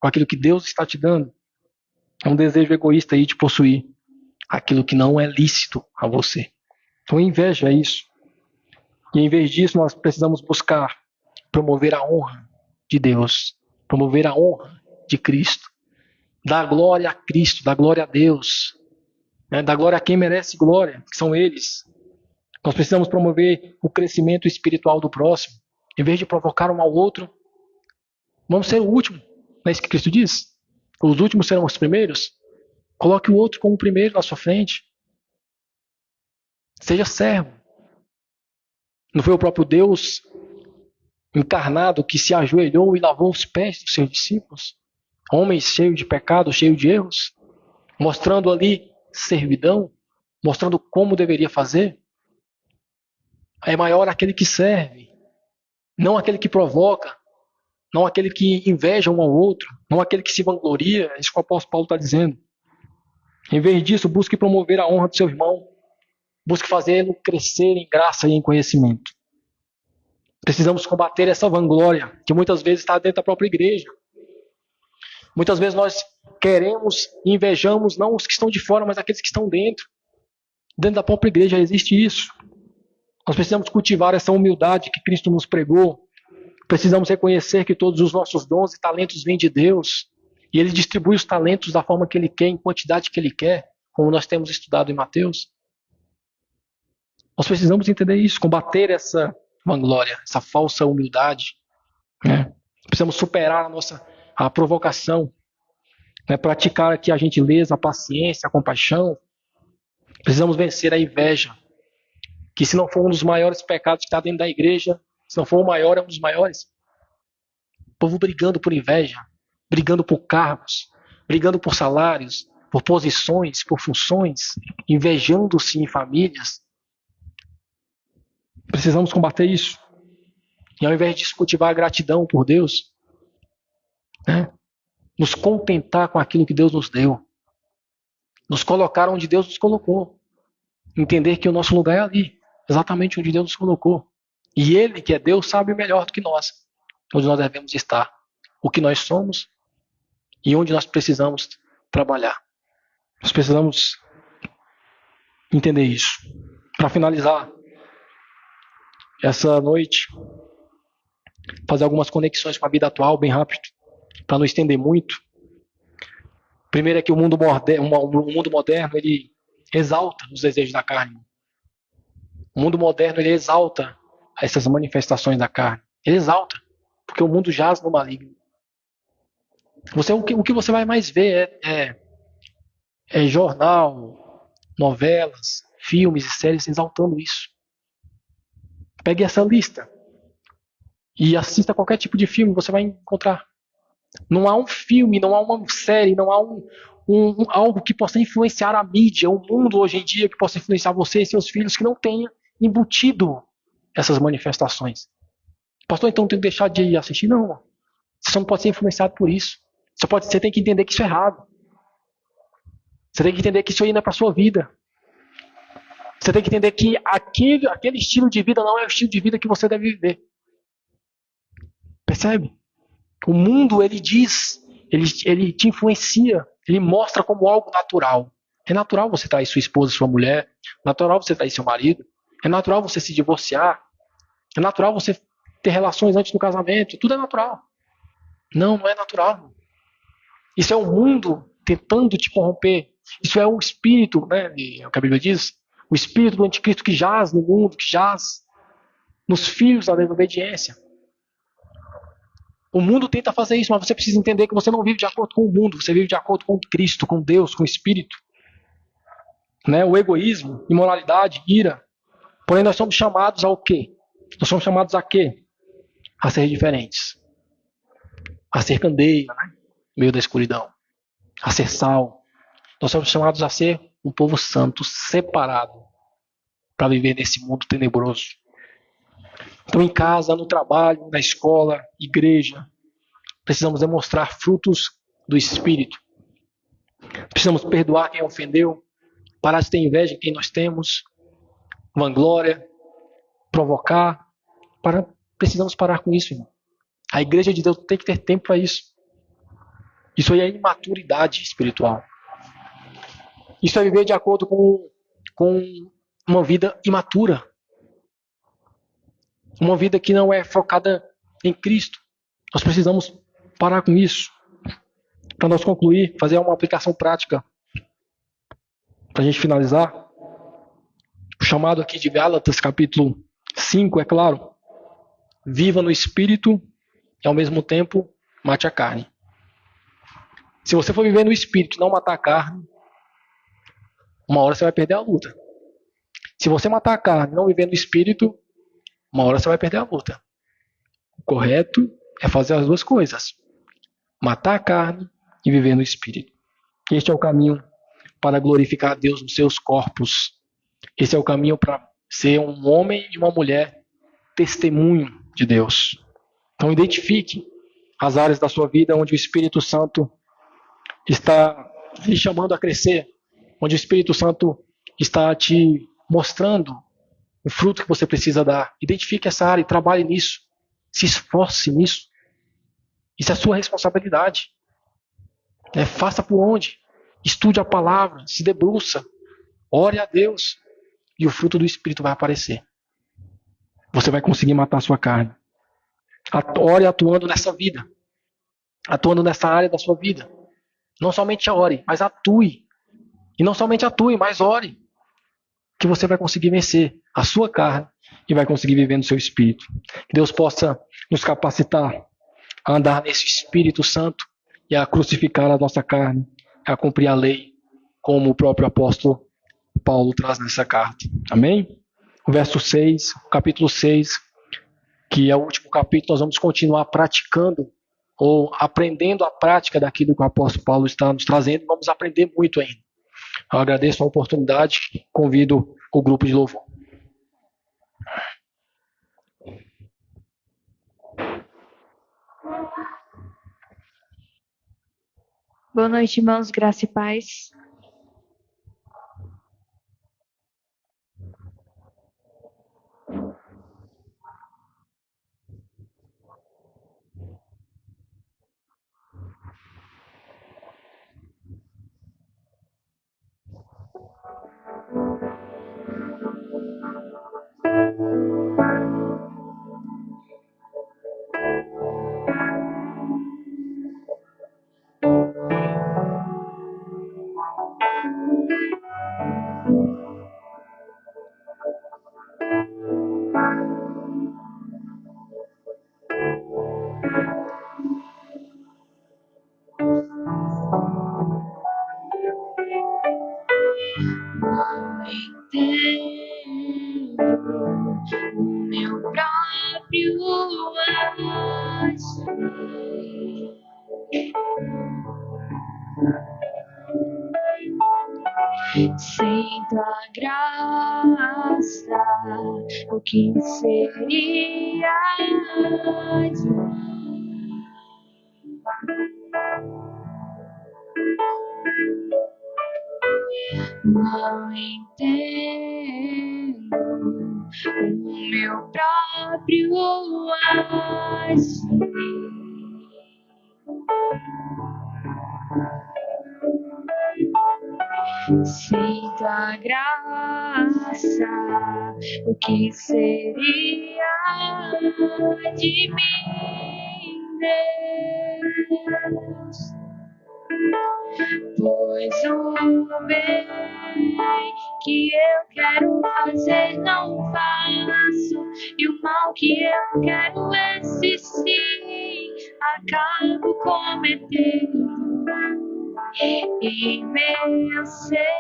Com aquilo que Deus está te dando. É um desejo egoísta aí de possuir aquilo que não é lícito a você. Então inveja é isso. E em vez disso nós precisamos buscar promover a honra de Deus. Promover a honra de Cristo. Dar glória a Cristo, dar glória a Deus. Né? Dar glória a quem merece glória, que são eles. Nós precisamos promover o crescimento espiritual do próximo. Em vez de provocar um ao outro, vamos ser o último. Não é isso que Cristo diz? Os últimos serão os primeiros. Coloque o outro como o primeiro na sua frente. Seja servo. Não foi o próprio Deus encarnado que se ajoelhou e lavou os pés dos seus discípulos? Homens cheios de pecado, cheios de erros, mostrando ali servidão, mostrando como deveria fazer. É maior aquele que serve, não aquele que provoca, não aquele que inveja um ao outro, não aquele que se vangloria. É isso que o apóstolo Paulo está dizendo. Em vez disso, busque promover a honra do seu irmão, busque fazê-lo crescer em graça e em conhecimento. Precisamos combater essa vanglória que muitas vezes está dentro da própria igreja. Muitas vezes nós queremos e invejamos não os que estão de fora, mas aqueles que estão dentro. Dentro da própria igreja existe isso. Nós precisamos cultivar essa humildade que Cristo nos pregou. Precisamos reconhecer que todos os nossos dons e talentos vêm de Deus. E Ele distribui os talentos da forma que Ele quer, em quantidade que Ele quer, como nós temos estudado em Mateus. Nós precisamos entender isso, combater essa vanglória, essa falsa humildade. Né? Precisamos superar a provocação, né? Praticar aqui a gentileza, a paciência, a compaixão. Precisamos vencer a inveja, que se não for um dos maiores pecados que está dentro da igreja, se não for o maior, é um dos maiores. O povo brigando por inveja, brigando por cargos, brigando por salários, por posições, por funções, invejando-se em famílias. Precisamos combater isso. E ao invés de cultivar a gratidão por Deus, né, nos contentar com aquilo que Deus nos deu. Nos colocar onde Deus nos colocou. Entender que o nosso lugar é ali, exatamente onde Deus nos colocou. E Ele, que é Deus, sabe melhor do que nós, onde nós devemos estar, o que nós somos e onde nós precisamos trabalhar. Nós precisamos entender isso. Para finalizar essa noite, fazer algumas conexões com a vida atual, bem rápido, para não estender muito. Primeiro é que o mundo moderno ele exalta os desejos da carne. O mundo moderno ele exalta essas manifestações da carne. Ele exalta, porque o mundo jaz no maligno. O que você vai mais ver é jornal, novelas, filmes e séries exaltando isso. Pegue essa lista e assista qualquer tipo de filme, você vai encontrar. Não há um filme, não há uma série, não há algo que possa influenciar a mídia, o mundo hoje em dia, que possa influenciar você e seus filhos, que não tenha embutido essas manifestações. Pastor, então tem que deixar de assistir? Não. Você não pode ser influenciado por isso. Você tem que entender que isso é errado. Você tem que entender que isso aí não é para a sua vida. Você tem que entender que aquele estilo de vida não é o estilo de vida que você deve viver. Percebe? O mundo, ele diz, ele te influencia, ele mostra como algo natural. É natural você trair sua esposa, sua mulher. É natural você trair seu marido. É natural você se divorciar. É natural você ter relações antes do casamento. Tudo é natural. Não, não é natural. Isso é o mundo tentando te corromper. Isso é o espírito, né? É o que a Bíblia diz. O espírito do anticristo que jaz no mundo, que jaz nos filhos da desobediência. O mundo tenta fazer isso, mas você precisa entender que você não vive de acordo com o mundo, você vive de acordo com Cristo, com Deus, com o Espírito. Né? O egoísmo, imoralidade, ira. Porém, nós somos chamados ao quê? Nós somos chamados a quê? A ser diferentes. A ser candeia, né? No meio da escuridão. A ser sal. Nós somos chamados a ser um povo santo, separado, para viver nesse mundo tenebroso. Então, em casa, no trabalho, na escola, igreja, precisamos demonstrar frutos do Espírito. Precisamos perdoar quem ofendeu, parar de ter inveja em quem nós temos, vanglória, provocar. Precisamos parar com isso, irmão. A igreja de Deus tem que ter tempo para isso. Isso aí é imaturidade espiritual. Isso é viver de acordo com uma vida imatura. Uma vida que não é focada em Cristo. Nós precisamos parar com isso. Para nós concluir, fazer uma aplicação prática. Para a gente finalizar. O chamado aqui de Gálatas, capítulo 5, é claro. Viva no Espírito e ao mesmo tempo mate a carne. Se você for viver no Espírito e não matar a carne, uma hora você vai perder a luta. Se você matar a carne e não viver no Espírito, uma hora você vai perder a luta. O correto é fazer as duas coisas. Matar a carne e viver no Espírito. Este é o caminho para glorificar a Deus nos seus corpos. Esse é o caminho para ser um homem e uma mulher testemunho de Deus. Então identifique as áreas da sua vida onde o Espírito Santo está lhe chamando a crescer, onde o Espírito Santo está te mostrando o fruto que você precisa dar. Identifique essa área e trabalhe nisso. Se esforce nisso. Isso é a sua responsabilidade. Faça por onde? Estude a palavra, se debruça, ore a Deus e o fruto do Espírito vai aparecer. Você vai conseguir matar a sua carne. Ore atuando nessa vida. Atuando nessa área da sua vida. Não somente ore, mas atue. E não somente atue, mas ore. Que você vai conseguir vencer a sua carne e vai conseguir viver no seu espírito. Que Deus possa nos capacitar a andar nesse Espírito Santo e a crucificar a nossa carne, a cumprir a lei, como o próprio apóstolo Paulo traz nessa carta. Amém? O verso 6, capítulo 6, que é o último capítulo, nós vamos continuar praticando ou aprendendo a prática daquilo que o apóstolo Paulo está nos trazendo. Vamos aprender muito ainda. Eu agradeço a oportunidade, convido o grupo de louvor. Boa noite, irmãos, graça e paz. Sem tua graça, o que seria de mim? Não entendo o meu próprio agir. Sem tua graça, o que seria de mim, Deus? Pois o bem que eu quero fazer não faço, e o mal que eu quero esse sim acabo cometendo. E meu ser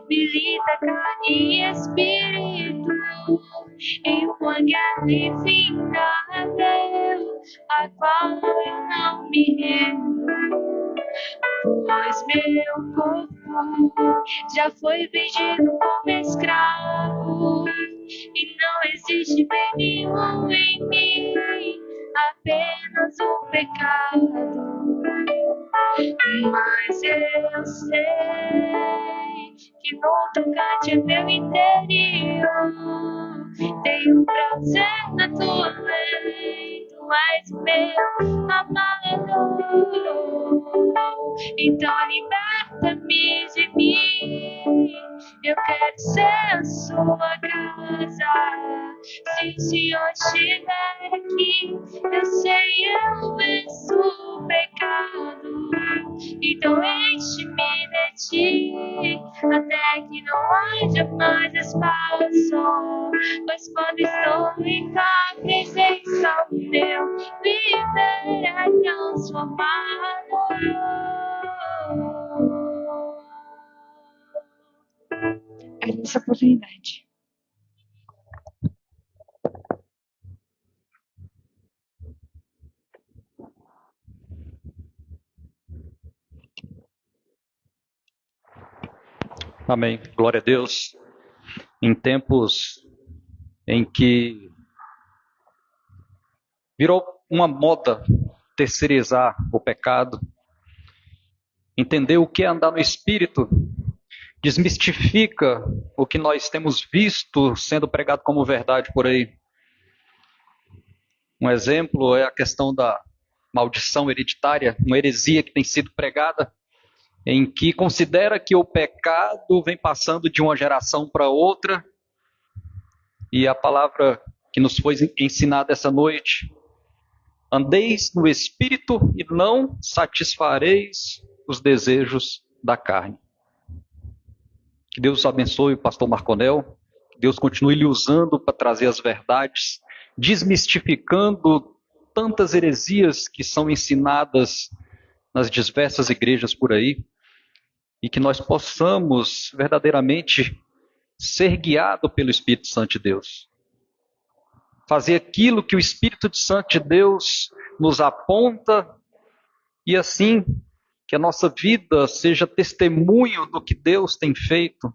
milita carne e espírito em uma guerra infindável, a qual eu não me rendo. Pois meu corpo já foi vendido como escravo, e não existe bem nenhum em mim, apenas o pecado. Mas eu sei que no tocante ao meu interior tenho prazer na tua lei, tu és meu amado. Então liberta-me de mim, eu quero ser a sua casa. Se o Senhor estiver aqui, eu sei eu venço o pecado. Então enche-me de ti, até que não haja mais espaço. Pois quando estou em tua presença, o meu viver é transformado. Essa oportunidade. Amém. Glória a Deus. Em tempos em que virou uma moda terceirizar o pecado, entender o que é andar no Espírito desmistifica o que nós temos visto sendo pregado como verdade por aí. Um exemplo é a questão da maldição hereditária, uma heresia que tem sido pregada, em que considera que o pecado vem passando de uma geração para outra, e a palavra que nos foi ensinada essa noite: andeis no Espírito e não satisfareis os desejos da carne. Que Deus abençoe o pastor Marconel, que Deus continue lhe usando para trazer as verdades, desmistificando tantas heresias que são ensinadas nas diversas igrejas por aí, e que nós possamos verdadeiramente ser guiados pelo Espírito Santo de Deus. Fazer aquilo que o Espírito Santo de Deus nos aponta, e assim que a nossa vida seja testemunho do que Deus tem feito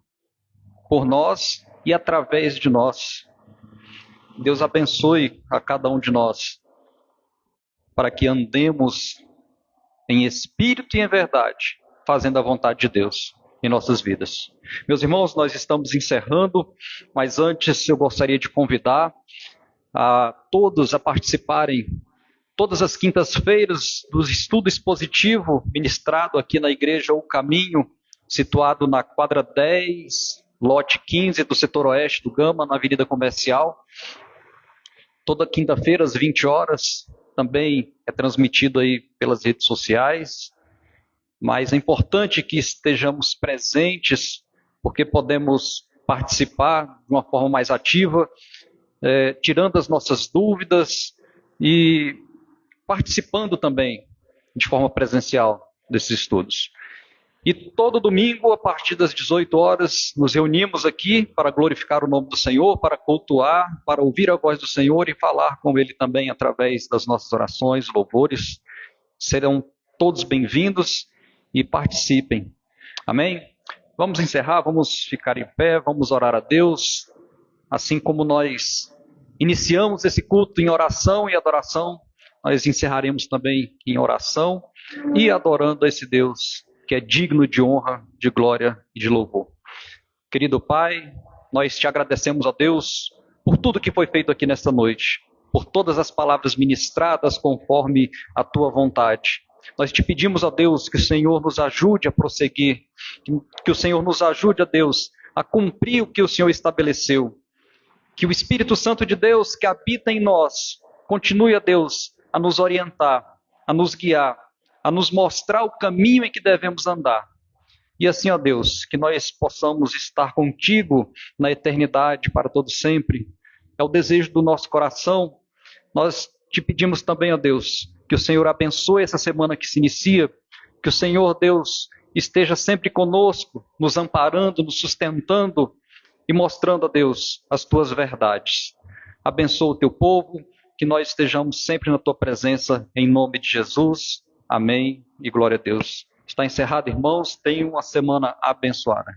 por nós e através de nós. Deus abençoe a cada um de nós, para que andemos em espírito e em verdade, fazendo a vontade de Deus em nossas vidas. Meus irmãos, nós estamos encerrando, mas antes eu gostaria de convidar a todos a participarem todas as quintas-feiras do estudo expositivo ministrado aqui na Igreja O Caminho, situado na quadra 10, lote 15 do setor oeste do Gama, na Avenida Comercial. Toda quinta-feira às 20 horas, também é transmitido aí pelas redes sociais. Mas é importante que estejamos presentes, porque podemos participar de uma forma mais ativa, tirando as nossas dúvidas e participando também de forma presencial desses estudos. E todo domingo, a partir das 18 horas, nos reunimos aqui para glorificar o nome do Senhor, para cultuar, para ouvir a voz do Senhor e falar com Ele também através das nossas orações, louvores. Serão todos bem-vindos e participem. Amém? Vamos encerrar, vamos ficar em pé, vamos orar a Deus, assim como nós iniciamos esse culto em oração e adoração, nós encerraremos também em oração e adorando a esse Deus que é digno de honra, de glória e de louvor. Querido Pai, nós te agradecemos, ó Deus, por tudo que foi feito aqui nesta noite, por todas as palavras ministradas conforme a tua vontade. Nós te pedimos, ó Deus, que o Senhor nos ajude a prosseguir, que o Senhor nos ajude, ó Deus, a cumprir o que o Senhor estabeleceu. Que o Espírito Santo de Deus que habita em nós continue, ó Deus, a nos orientar, a nos guiar, a nos mostrar o caminho em que devemos andar. E assim, ó Deus, que nós possamos estar contigo na eternidade para todo sempre. É o desejo do nosso coração. Nós te pedimos também, ó Deus, que o Senhor abençoe essa semana que se inicia, que o Senhor, Deus, esteja sempre conosco, nos amparando, nos sustentando e mostrando, ó Deus, as tuas verdades. Abençoa o teu povo, que nós estejamos sempre na tua presença, em nome de Jesus. Amém e glória a Deus. Está encerrado, irmãos. Tenham uma semana abençoada.